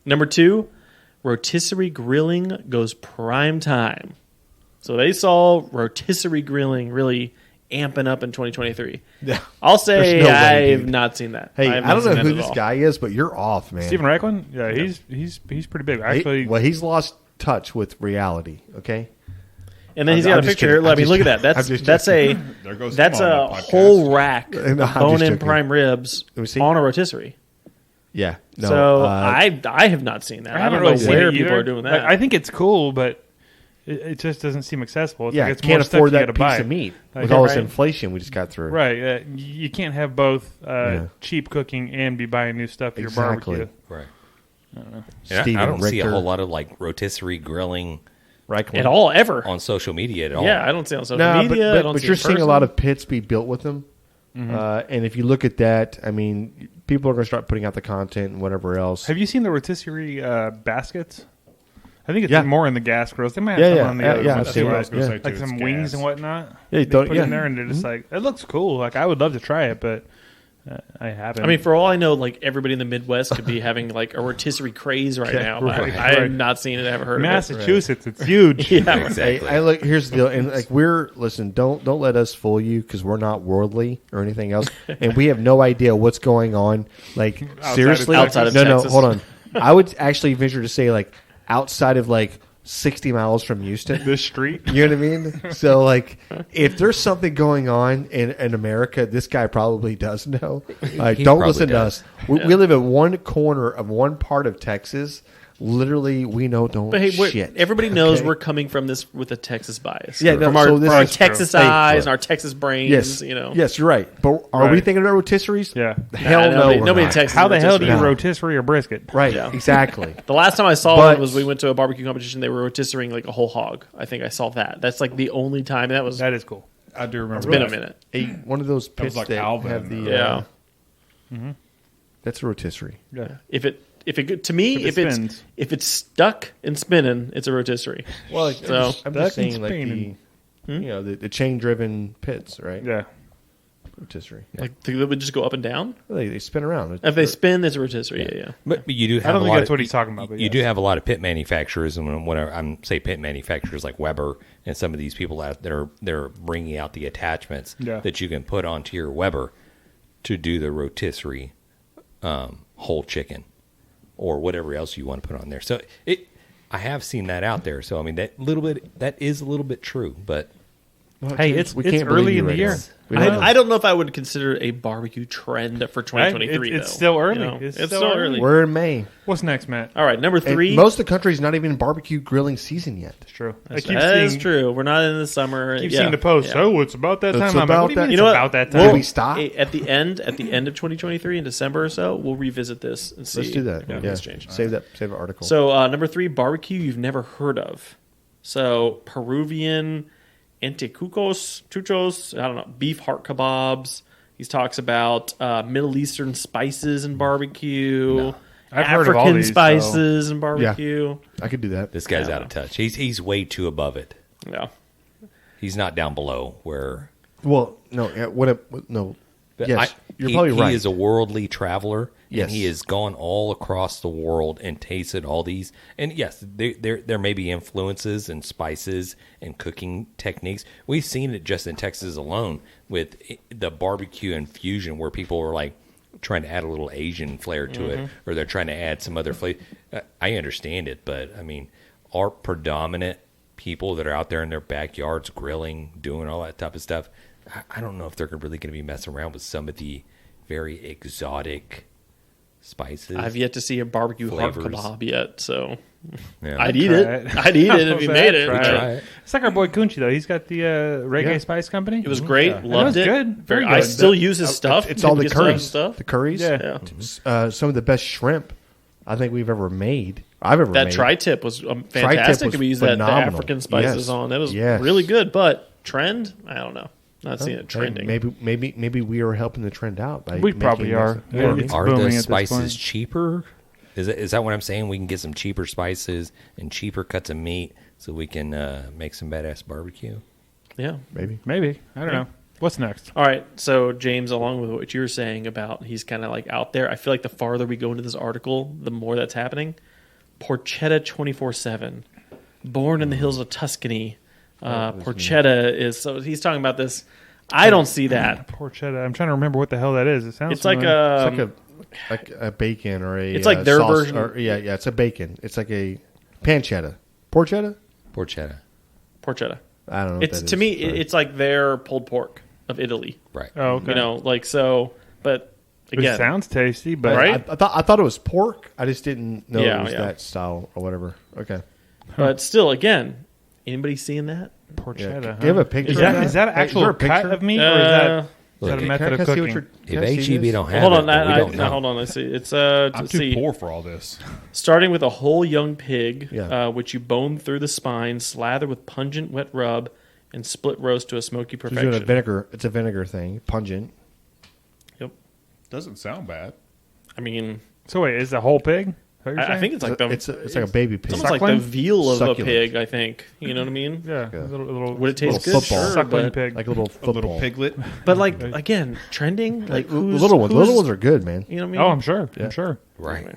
Number 2, rotisserie grilling goes prime time. So they saw rotisserie grilling really amping up in 2023. Yeah. I'll say There's no way, I've dude. not seen that. Hey, have I not don't know seen that who at this all. guy is, but you're off, man. Stephen Reichlin? Yeah, he's pretty big. Actually, he's lost touch with reality. Okay. And then he's I'm got a just picture. kidding. Let I'm me just look at that. kidding. I'm just That's a There goes that's Tim on a the podcast. whole rack No, of I'm just bone-in joking. prime ribs Let me see. on a rotisserie. Yeah. No, So uh, I have not seen that. I haven't don't know really seen where it people either. are doing Like, that. I think it's cool, but it just doesn't seem accessible. It's yeah, like it's can't more stuff afford you that gotta piece buy. of meat Like, with all this right. inflation we just got through. Right. You can't have both cheap cooking and be buying new stuff for your Exactly. barbecue. Right. And Steven I don't see a Richter. whole lot of like rotisserie grilling Reichlin. at all ever. on social media at all. Yeah, I don't see it on social No, media. I but, don't but see you're it in seeing a person. lot of pits be built with them. And if you look at that, I mean, people are going to start putting out the content and whatever else. Have you seen the rotisserie baskets? I think it's Yeah. more in the gas grills. They might have Yeah, some yeah, on the yeah, other yeah, ones I've too, seen what I right? was going to say, Like too. some It's wings gas. and whatnot. Yeah, They you don't- put yeah. in there, and it's like it looks cool. Like I would love to try it, but I haven't. I mean, for all I know, like everybody in the Midwest could be having like a rotisserie craze right now. But right, I have right. not seen it. I haven't heard Massachusetts, it's huge. of it. Yeah, Exactly. I look. Here's the deal, and like listen. Don't let us fool you because we're not worldly or anything else, and we have no idea what's going on. Like seriously, Outside of no, Texas. hold on. I would actually venture to say like outside of like 60 miles from Houston. This street. You know what I mean? So, like, if there's something going on in America, this guy probably does know. He Don't probably listen to does. us. We live in one corner of one part of Texas. Literally, we don't But hey, shit. everybody knows Okay? we're coming from this with a Texas bias. Yeah, no, from our, so this from our is Texas true. Hey, eyes look. and our Texas brains. Yes, You know. yes, you're right. But are we Right. thinking about rotisseries? Yeah. Hell Nah, no, nobody- we're nobody in not. Texas How the hell do you No. rotisserie or brisket? Right, Yeah. exactly. The last time I saw But- one was we went to a barbecue competition. They were rotisserying like a whole hog. I think I saw that. That's like the only time. That was That is cool. I do remember. it's been a that. minute. One of those pits like that Alvin. have the Yeah. that's a rotisserie. Yeah. If it to me If it spins. if it's stuck and spinning, it's a rotisserie. Well, like, So- I'm That just saying can like spin the chain driven pits, right? Yeah. Rotisserie. Yeah. Like they would just go up and down. They spin around. If they spin, it's a rotisserie. Yeah. But you do have I don't a think lot that's of, what he's talking about, but you yes. do have a lot of pit manufacturers, and when I'm say pit manufacturers like Weber and some of these people out that are they're bringing out the attachments Yeah. that you can put onto your Weber to do the rotisserie whole chicken or whatever else you want to put on there. So I have seen that out there. So I mean that is a little bit true, but Hey, it's We can't early believe in you the right year. now. We don't know. I don't know if I would consider it a barbecue trend for 2023. It's though. still early. You know, It's it's still still early. early. We're in May. What's next, Matt? All right, number And 3. most of the country's not even barbecue grilling season yet. It's true. I keep That is seeing, true. We're not in the summer. keep Yeah. seeing the post. Yeah. Oh, it's about that It's time. I'm like, about what do you that- mean You it's know what? about that Well, time? Did we stop? At the end of 2023 in December or so, we'll revisit this and see. Let's do that. if Yeah. anything's changed. Save the article. So number 3, barbecue you've never heard of. So Peruvian anticuchos, chuchos, I don't know, beef heart kebabs. He talks about Middle Eastern spices in barbecue. I've heard of all African these, spices in barbecue. I could do that. this guy's Yeah. out of touch. He's way too above it. Yeah. He's not down below where. Well, no. No. But Yes. You're probably right. He is a worldly traveler, Yes. and he has gone all across the world and tasted all these. And yes, there may be influences and spices and cooking techniques. We've seen it just in Texas alone with the barbecue infusion, where people are like trying to add a little Asian flair to it, or they're trying to add some other flavor. I understand it, but I mean, our predominant people that are out there in their backyards grilling, doing all that type of stuff, I don't know if they're really going to be messing around with some of the very exotic spices. I've yet to see a barbecue heart Flavors. kebab yet, so Yeah. I'd eat try it. it. I'd eat it if you made it. Try but Try it. It's like our boy Kunchi, though. He's got the Reggae Spice Company. It was great. It Loved was it. good. Very I good. still use his stuff. It's all the Get some curries. stuff. The curries. Yeah. Yeah. Some of the best shrimp I think we've ever made. I've ever That made. tri-tip was Tri-tip fantastic. was We used that the phenomenal. African spices Yes. on. That was Yes. really good. But trend, I don't know. Not seeing it Hey, trending. maybe we are helping the trend out. By We making probably this- are. Yeah, Yeah, I mean, it's Are booming the at this spices point. cheaper? Is that what I'm saying? We can get some cheaper spices and cheaper cuts of meat so we can make some badass barbecue. Yeah. maybe. Maybe. I don't know. What's next? All right. So, James, along with what you were saying about he's kind of like out there, I feel like the farther we go into this article, the more that's happening. Porchetta 24/7. Born in the hills of Tuscany. Porchetta is, so he's talking about this. I don't see that. Porchetta. I'm trying to remember what the hell that is. It sounds It's like familiar. It's like a bacon or a. It's like their sauce, version. Or, yeah, it's a bacon. It's like a pancetta. Porchetta? Porchetta. Porchetta. I don't know. It's to me, it's like their pulled pork of Italy. Right. Oh, okay. You know, like so. But It again, sounds tasty, but Right? I thought it was pork. I just didn't know Yeah, it was yeah. that style or whatever. Okay. but still, again, anybody seeing that? porchetta. Do huh? you have a picture? Is of that is that an Hey, actual there a cut picture? of meat, or is that Look, a can I- method of Can I see what cooking? you're- If can I see HEB this? don't have Hold it, on, then we don't know. hold on. Let's see. It's I'm let's too see. poor for all this. Starting with a whole young pig, Yeah. which you bone through the spine, slather with pungent wet rub, and split roast to a smoky You're doing a perfection. vinegar. It's a vinegar thing. Pungent. Yep. Doesn't sound bad. I mean, So wait, is the whole pig? Is that what you're I saying? think it's like the It's like a baby pig. it's almost like the veal of Succulent. a pig. I think you know what I mean. yeah, Yeah. a little Would it taste Little good? football. Sure, suckling but, pig? Like a little A football. little piglet. but like again, trending. Like The who's, little ones. The who's- little ones are good, man. You know what I mean? Oh, I'm sure. I'm sure. Right.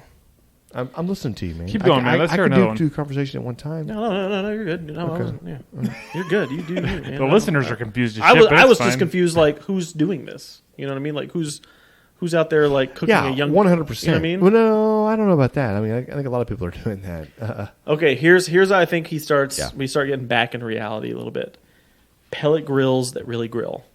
I'm listening to you, man. Keep going, man. Let's I hear could another do one. two conversations at one time. No, you're good. No, I Okay. wasn't, yeah. You're good. You do. You, man. The listeners are confused as I shit. was. but I it's was fine. just confused. Like who's doing this? You know what I mean? Like who's out there like cooking Yeah, a young 100%. You know what I mean? Well, no, I don't know about that. I mean, I think a lot of people are doing that. Okay, here's how I think he starts. Yeah. We start getting back in reality a little bit. Pellet grills that really grill.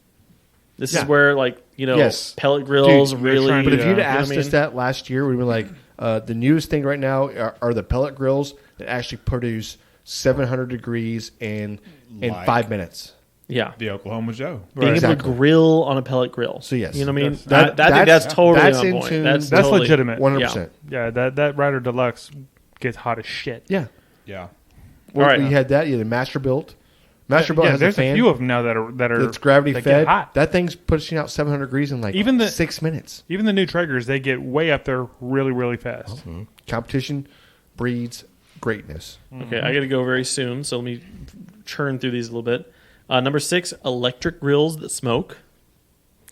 This is Yeah. where like Yes. pellet grills Dude, they're really. trying to But if Yeah. you'd You know what asked I us mean? that last year, we'd be like, the newest thing right now are the pellet grills that actually produce 700 degrees in Like- 5 minutes. Yeah. The Oklahoma Joe. Being able Exactly. to grill on a pellet grill. So, yes. You know what I mean? That's- I think that's totally that's on in point. tune. That's That's totally, legitimate. 100%. Yeah, that Rider Deluxe gets hot as shit. Yeah. Yeah. Well, All right. you had that. You had a Masterbuilt. Masterbuilt Yeah, has there's a fan. a few of them now that are It's gravity that fed. Get hot. That thing's pushing out 700 degrees in like Even the- 6 minutes. Even the new Traegers, they get way up there really, really fast. Competition breeds greatness. Okay, I got to go very soon, so let me churn through these a little bit. Number 6, electric grills that smoke.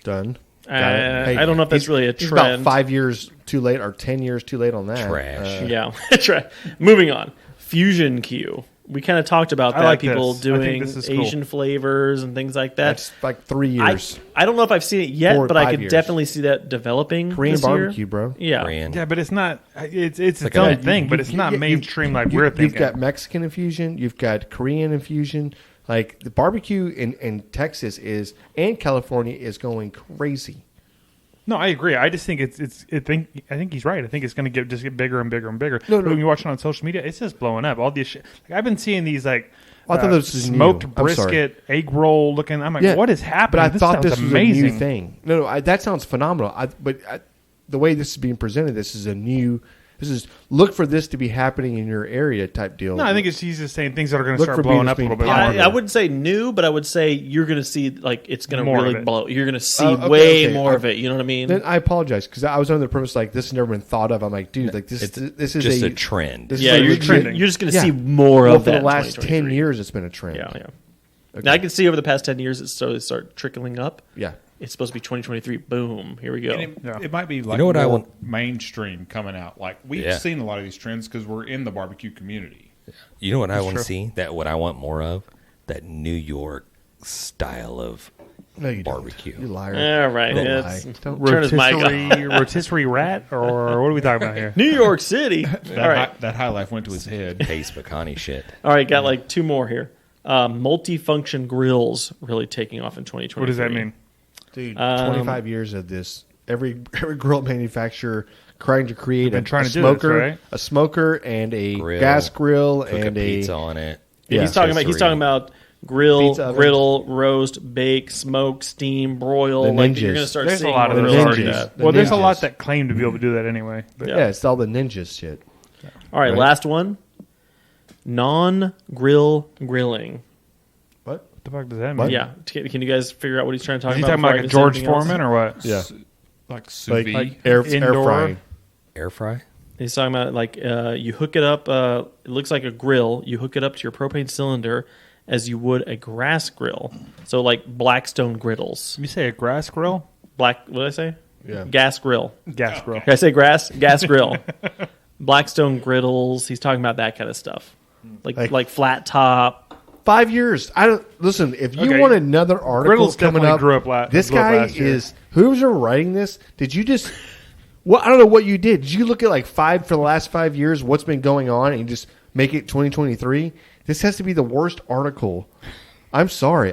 Done. Got it. Hey, I don't know if that's he's- really a he's about trend. 5 years too late or 10 years too late on that. Trash. Yeah. Moving on. Fusion Q. We kind of talked about I that. like People this. I think doing this is cool. Asian flavors and things like that. That's like 3 years. I don't know if I've seen it yet, 4 or but I 5 could years. definitely see that developing. Korean this year. barbecue, bro. Yeah. Korean. Yeah, but it's not. It's its like own a- thing, but it's not mainstream like we're thinking. You've got Mexican infusion. You've got Korean infusion. Like the barbecue in Texas and California is going crazy. No, I agree. I just think I think he's right. I think it's going to get bigger and bigger and bigger. No, But no. when you watch it on social media, it's just blowing up. All these shit. Like I've been seeing these like I thought this was smoked new. I'm sorry. brisket, egg roll looking. I'm like, Yeah, what is happening? But I thought this sounds was amazing. a new thing. No, that sounds phenomenal. The way this is being presented, this is a new. This is look for this to be happening in your area type deal. No, I think he's just saying things that are going to Look start for blowing being up a little bit. popular. I wouldn't say new, but I would say you're going to see like it's going to More of really it. blow. You're going to see Okay, way okay. more of it. You know what I mean? Then I apologize because I was under the premise like this has never been thought of. I'm like, dude, like this is Just a trend. This yeah, is you're, legit- trending. you're just going to Yeah. see more Well, of for that the in last 10 2023. years, it's been a trend. Yeah, yeah. Okay. Now I can see over the past 10 years it slowly start trickling up. Yeah. it's supposed to be 2023. Boom, here we go. And it might be like know what I more want? mainstream coming out. Like we've seen a lot of these trends because we're in the barbecue community. You know what I want to see? What I want more of? That New York style of No, you barbecue. Don't. You liar. All right, Don't it's- lie. Don't. turn his mic off. Rotisserie rat, or what are we talking about here? New York City. All right, That high life went to his head. Pace Pecani shit. all right. Got like two more here. Multifunction grills really taking off in 2023. What does that mean? Dude, 25 years of this. Every grill manufacturer trying to create been trying a to do this, smoker, right? a smoker, and a Grill, gas grill, Cook and a a pizza on it. Yeah, he's talking about grill, Pizza oven. griddle, roast, bake, smoke, steam, broil. The like you're ninjas. going to start There's a seeing lot of more those like already. that. The Well, there's a lot ninjas. that claim to be able to do that anyway. But yeah, it's all the ninjas shit. All right, Right. last one. Non-grill grilling. What? what the fuck does that mean? What? Yeah, can you guys figure out what he's trying to talk Is he about? talking about before I like a get into George anything else? Foreman or what? Yeah, Like sous vide. like air Indoor? frying. Air fry? He's talking about like you hook it up. It looks like a grill. You hook it up to your propane cylinder as you would a grass grill. So like Blackstone griddles. You say a grass grill? What did I say? Yeah. Gas grill. Gas grill. Did I say grass? Gas grill. Blackstone griddles. He's talking about that kind of stuff. Like flat top. 5 years. I don't listen. If you Okay. want another article Griddles coming definitely up, grew up this grew up guy last year. is whoever's writing this. Did you just? Well, I don't know what you did. Did you look at like for the last 5 years? What's been going on, and you just make it 2023? This has to be the worst article. I'm sorry.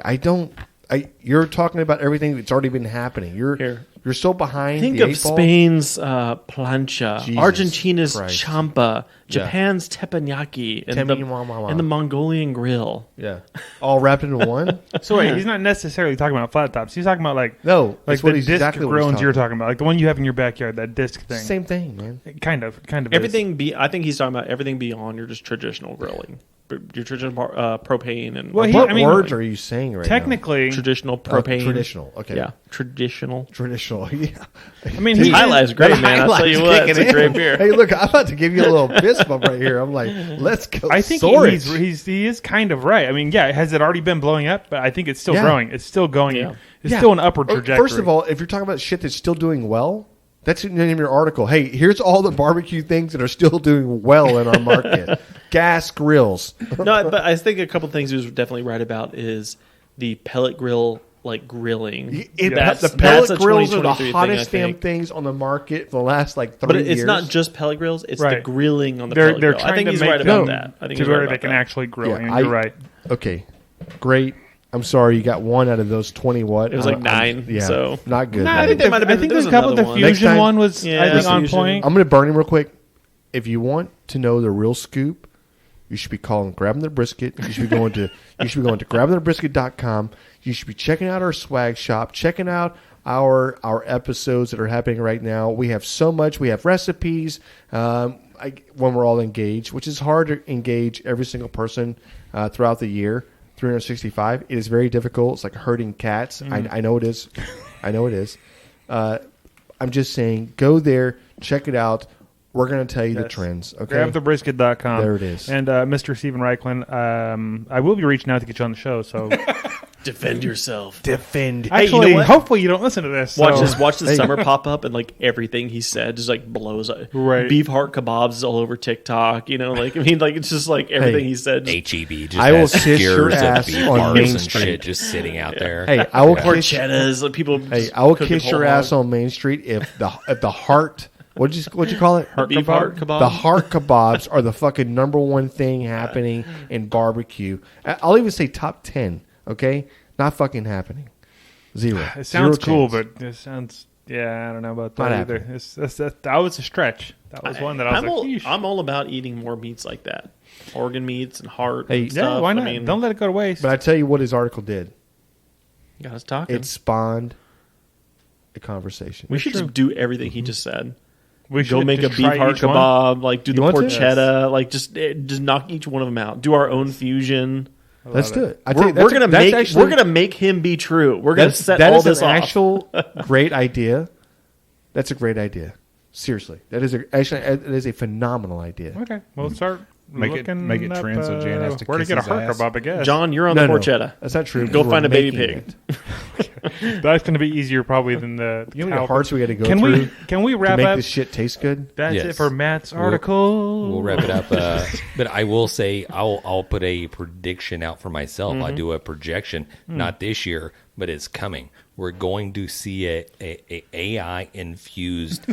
You're talking about everything that's already been happening. You're so behind. Think the of eight ball. Spain's plancha, Jesus Argentina's Christ. champa, Japan's teppanyaki, and the Mongolian grill. Yeah, all wrapped into one. So wait, he's not necessarily talking about flat tops. He's talking about like No, like that's the what he's disc exactly what he's grills you're talking talking about, like the one you have in your backyard, that disc thing. Same thing, man. Kind of. Everything I think he's talking about everything beyond your just traditional grilling, your traditional propane and Well, What I mean, words are you saying right technically. traditional now? propane. Traditional. Okay. Yeah, traditional. Traditional. Yeah. I mean, he High Life's great, That man. I'll tell you what, it's a great beer. Hey, look, I'm about to give you a little fist bump right here. I'm like, let's go. I think Sorich. he is kind of right. I mean, yeah, has it already been blowing up? But I think it's still Yeah. growing. It's still going. Yeah. It's still an upward Oh, trajectory. First of all, if you're talking about shit that's still doing well, that's the name of your article. Hey, here's all the barbecue things that are still doing well in our market. Gas grills. No, but I think a couple things he was definitely right about is the pellet grill, like grilling. The pellet a grills are the 2023 hottest thing, I damn think. things on the market for the last like 3 But years. it's not just pellet grills; it's the Right. grilling on the they're pellet grill. trying I think to he's make right them about that. I think to he's where right they about can that. actually grill. Yeah, and you're right. Okay, great. I'm sorry, you got one out of those 20. What? It was like 9, Yeah, so- not good. No, man. I think there might have been- I think there there's was a couple. The another one. fusion Next time- one was Yeah, I think on fusion. point. I'm going to burn him real quick. If you want to know the real scoop, you should be calling Grabbing the Brisket. You should be going to grabbingthebrisket.com. You should be checking out our swag shop, checking out our episodes that are happening right now. We have so much. We have recipes when we're all engaged, which is hard to engage every single person throughout the year. 365. It is very difficult. It's like herding cats. I know it is. I know it is. I'm just saying, go there, check it out. We're going to tell you the Yes. trends. Okay. GrabTheBrisket.com. There it is. And Mr. Stephen Reichlin, I will be reaching out to get you on the show. So Defend yourself. Defend. Hey, you actually, know what? hopefully you don't listen to this. Watch so. this. Watch the Hey. summer pop up and like everything he said just like blows up. Right. Beef heart kebabs is all over TikTok. You know, like I mean, like it's just like everything he said. just- HEB just I will has kiss your skewers of ass beef on bars Main and Street. shit just sitting out there. Hey, I will Or kiss. cheddars, like people. Hey, just I will cooking kiss your whole ass hog. on Main Street if the heart. What'd you call it? Beef heart kebab. The heart kebabs are the fucking number one thing happening in barbecue. I'll even say top 10. Okay, not fucking happening. Zero. It sounds Zero cool, chance. but it sounds. Yeah, I don't know about Not that either. happening. That was a stretch. That was one that I was like, "Yeesh." I'm all about eating more meats like that, organ meats and heart. Hey, and stuff. Yeah, why not? I mean, Don't let it go to waste. But I tell you what, his article did. got us talking. It spawned a conversation. we should just do everything he just said. we Go should make a just beef try heart each one. kebab, like do the want to? porchetta, like just knock each one of them out. Do our own fusion. Let's do it. I We're, think that's we're gonna that's make actually- we're gonna make him be true. We're gonna set that all is this an off. actual great idea. That's a great idea. Seriously, that is it is a phenomenal idea. Okay, we'll start Make it trend so Jan has to where to kiss get a his hard ass. kebab, I guess. John, you're on No, the no. porchetta. That's not true. Go We're find a baby making pig. it. That's going to be easier probably than the You know how cow. many hearts we got to go Can through we to wrap make up? this shit taste good? That's Yes. it for Matt's article. We'll wrap it up. But I will say I'll put a prediction out for myself. I do a projection, not this year, but it's coming. We're going to see a AI infused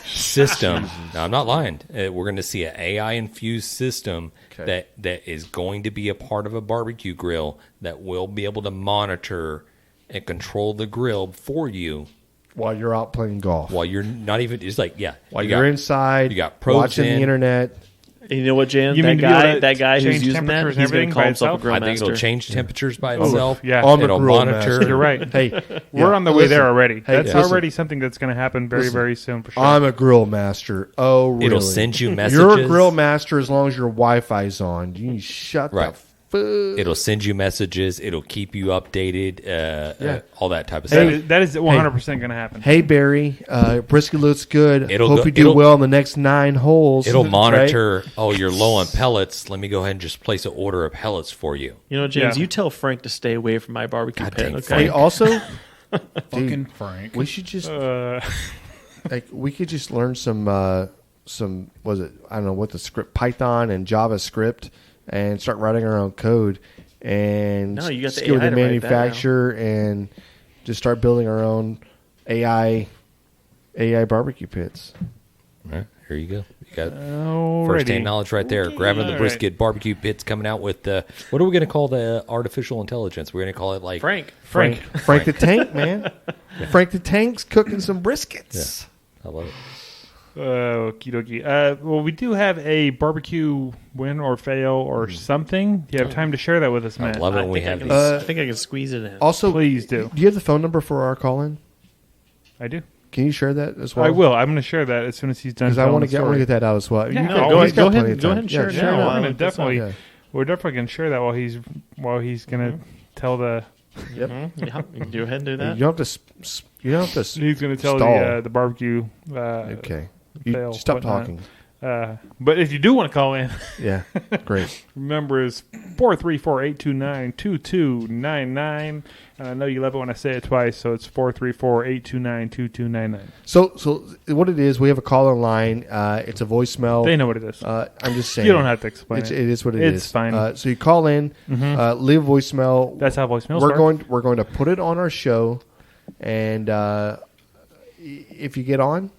system. Now, I'm not lying. We're going to see an AI infused system that is going to be a part of a barbecue grill that will be able to monitor and control the grill for you While you're out playing golf. while you're not even. It's like While you're inside, you got probes watching in. the internet. And you know what, Jan? You mean to be able to That guy who's change using that, temperatures and he's going everything to call by himself a itself? grill I think it'll master. change temperatures by itself. yeah. I'm a It'll grill monitor. master. You're right. Hey, We're on the way there already. That's listen. already something that's going to happen very, very soon for sure. I'm a grill master. Oh, really? It'll send you messages. You're a grill master as long as your Wi-Fi's on. You shut Right. the fuck. It'll send you messages. It'll keep you updated. All that type of That stuff. is- that is 100% going to happen. Hey Barry, brisket looks good. It'll Hope go- you do it'll- well in the next 9 holes. It'll right? monitor. Oh, you're low on pellets. Let me go ahead and just place an order of pellets for you. You know, James, Yeah. you tell Frank to stay away from my barbecue God pit, dang, okay? Hey, also, Fucking Frank. we should just Uh, like we could just learn some was it I don't know what the script Python and JavaScript and start writing our own code and No, you got the skill with AI the to write that now. manufacturer and just start building our own AI barbecue pits. All right, here you go. You got alrighty. first-hand knowledge right there. Grabbing the All brisket barbecue pits, coming out with what are we going to call the artificial intelligence? We're going to call it like Frank. Frank. Frank the Tank, man. Frank the Tank's cooking some briskets. I love it. Okie dokie. Well, we do have a barbecue win or fail or something. Do you have time to share that with us, I Matt? love it I when we think, I have can, these. I think I can squeeze it in. Also, Please do. Do you have the phone number for our call-in? I do. Can you share that as well? I will. I'm going to share that as soon as he's done. Because I telling want to the get story. that out as well. Yeah, You no, can- go he's ahead- got go plenty ahead- of go time. ahead and share it Yeah, now. Yeah, Wow, we're gonna look this definitely Yeah. we're definitely gonna share that while he's gonna tell the Yeah, you can go ahead and do that. You don't have to. You don't have to. he's gonna tell stall. the barbecue. Okay. You fail, stop whatnot. talking. But if you do want to call in, Yeah. Great. remember is 434-829-2299. And I know you love it when I say it twice, so it's 434-829-2299. So what it is, we have a call line. It's a voicemail. They know what it is. I'm just saying. You don't have to explain It it. is what it is. It's fine. So you call in, leave a voicemail. That's how voicemails we're work. we're going to put it on our show, and if you get on,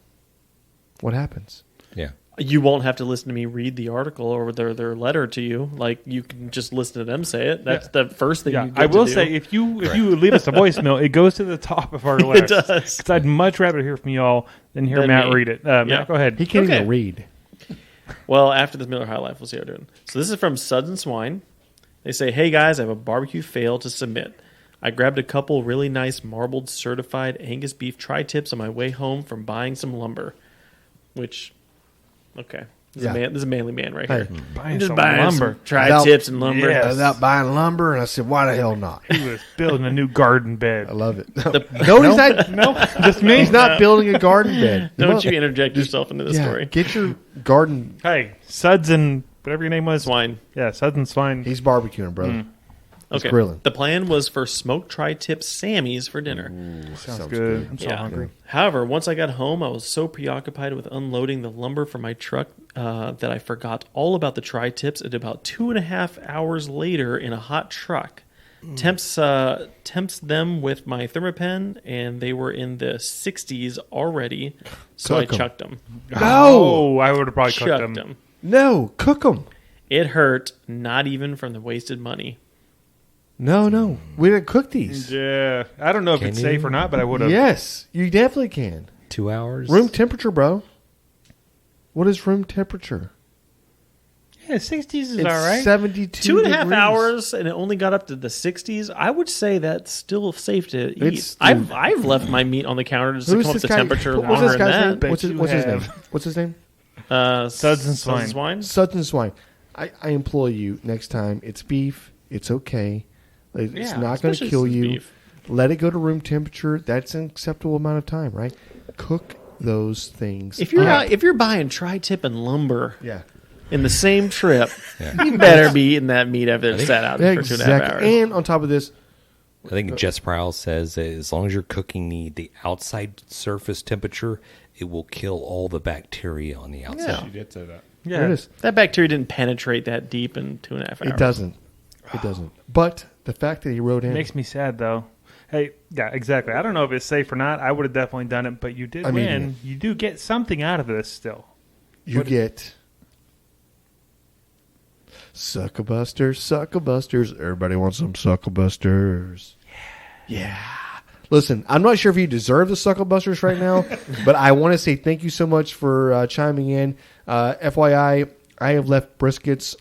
what happens? Yeah. You won't have to listen to me read the article or their letter to you. Like, you can just listen to them say it. That's the first thing Yeah, you get I will to do. say if you leave us a voicemail, it goes to the top of our list. It does. Because I'd much rather hear from y'all than hear Than Matt me. read it. Yeah. Matt, go ahead. He can't Okay. even read. Well, after this Miller High Life, we'll see how we're doing. So this is from Suds and Swine. They say, "Hey guys, I have a barbecue fail to submit. I grabbed a couple really nice marbled certified Angus beef tri-tips on my way home from buying some lumber." Which, okay, this Yeah. is a manly man right Hey. here. Buying I'm just some buying lumber. some tri-tips and lumber. Yes. Without buying lumber, and I said, "Why the hell not?" He was building a new garden bed. I love it. The- no, he's not. No, just me. He's not building a garden bed. Don't you interject yourself into the Yeah, story. get your garden. Hey, Suds and whatever your name was. Swine. Yeah, Suds and Swine. He's barbecuing, brother. He's Okay. grilling. The plan was for smoked tri-tip Sammys for dinner. Sounds good. I'm so hungry. However, once I got home, I was so preoccupied with unloading the lumber from my truck that I forgot all about the tri-tips. At about 2.5 hours later, in a hot truck, temps them with my Thermapen, and they were in the 60s already. So Cook 'em. I chucked them. Oh, I would have probably cooked Chucked them. them. No, cook them. It hurt, not even from the wasted money. No, we didn't cook these. Yeah, I don't know if Can it's you? safe or not, but I would have. Yes, you definitely can. 2 hours. Room temperature, bro. What is room temperature? Yeah, 60s is It's all right. 72 2.5 degrees. hours, and it only got up to the 60s. I would say that's still safe to eat. It's- I've left my meat on the counter just to Who's come up this to guy? temperature What's longer this guy's than name? that. What's his name? What's his name? Suds and Swine. Suds and Swine. I implore you, next time, it's beef. It's okay. It's Yeah, not going to especially kill since you. beef. Let it go to room temperature. That's an acceptable amount of time, right? Cook those things. If you're up. if you're buying tri-tip and lumber, Yeah. in the same trip, you better be eating that meat after it's sat out for 2.5 hours. And on top of this, I think Jess Prowse says that as long as you're cooking the outside surface temperature, it will kill all the bacteria on the outside. She did say that. Yeah. there it is. That bacteria didn't penetrate that deep in 2.5 hours. It doesn't. It doesn't. But the fact that he wrote in. Makes me sad, though. Hey, yeah, exactly. I don't know if it's safe or not. I would have definitely done it, but you did win. You do get something out of this still. You get Suckabusters. Everybody wants some Suckabusters. Yeah. Listen, I'm not sure if you deserve the Suckabusters right now, but I want to say thank you so much for chiming in. FYI, I have left briskets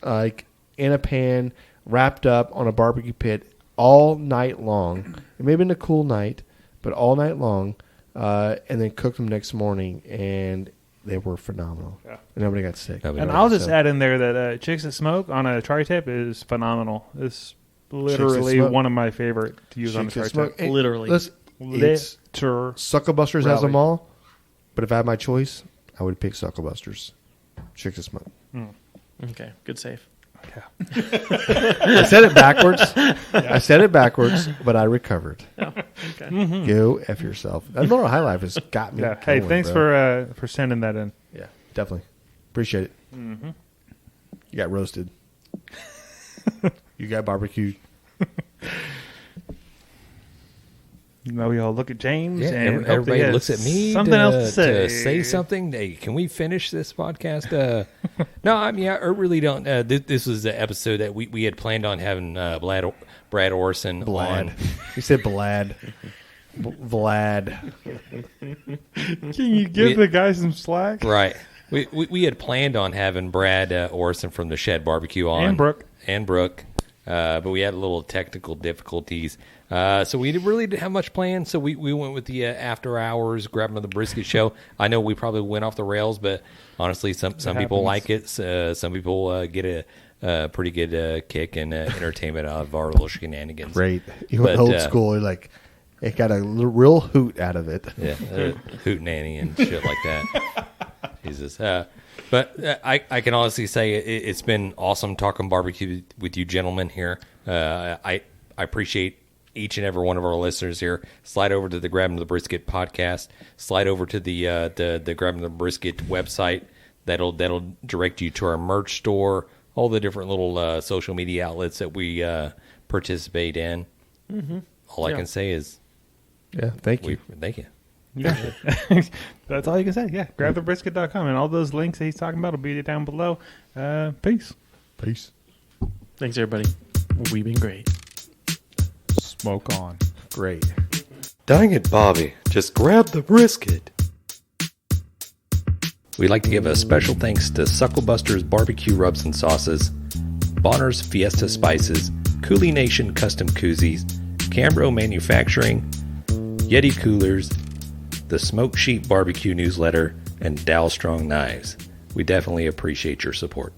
in a pan, wrapped up on a barbecue pit all night long. It may have been a cool night, but all night long, and then cooked them next morning, and they were phenomenal. Yeah. And nobody got sick. And I'll just add in there that Chicks That Smoke on a tri-tip is phenomenal. It's literally one of my favorite to use on a tri-tip. Literally. It's Suckabusters has them all, but if I had my choice, I would pick Suckabusters. Chicks That Smoke. Okay, good save. I said it backwards. But I recovered. Oh, okay. Go F yourself. That Moral High Life has got me. Yeah. Hey, thanks for sending that in. Yeah, definitely. Appreciate it. Mm-hmm. You got roasted. You got barbecued. Now we all look at James, Yeah, and everybody looks at me. Something else to say something. Hey, can we finish this podcast? No, I mean I really don't. This was the episode that we had planned on having Brad Orson on. You said Blad. Vlad. Can you give the guy some slack? Right. We had planned on having Brad Orson from the Shed Barbecue on. And Brooke. But we had a little technical difficulties. So we really didn't have much planned. So we went with the after hours, grabbing the brisket show. I know we probably went off the rails, but honestly, some people like it. Some people get a pretty good kick and entertainment out of our little shenanigans. Great. You went old school. You're like, it got a real hoot out of it. Yeah, hoot nanny and shit like that. Jesus. But I can honestly say it's been awesome talking barbecue with you gentlemen here. I appreciate each and every one of our listeners here. Slide over to the Grabbing the Brisket podcast. Slide over to the Grabbing the Brisket website. That'll direct you to our merch store, all the different little social media outlets that we participate in. Mm-hmm. All I can say is, thank you. Thank you. Yeah. That's all you can say. Yeah. GrabTheBrisket.com. And all those links that he's talking about will be down below. Peace. Thanks, everybody. We've been great. Smoke on. Great. Dang it, Bobby. Just grab the brisket. We'd like to give a special thanks to Suckabusters Barbecue Rubs and Sauces, Bonner's Fiesta Spices, Cooley Nation Custom Koozies, Cambro Manufacturing, Yeti Coolers, the Smoke Sheep Barbecue Newsletter, and Dow Strong Knives. We definitely appreciate your support.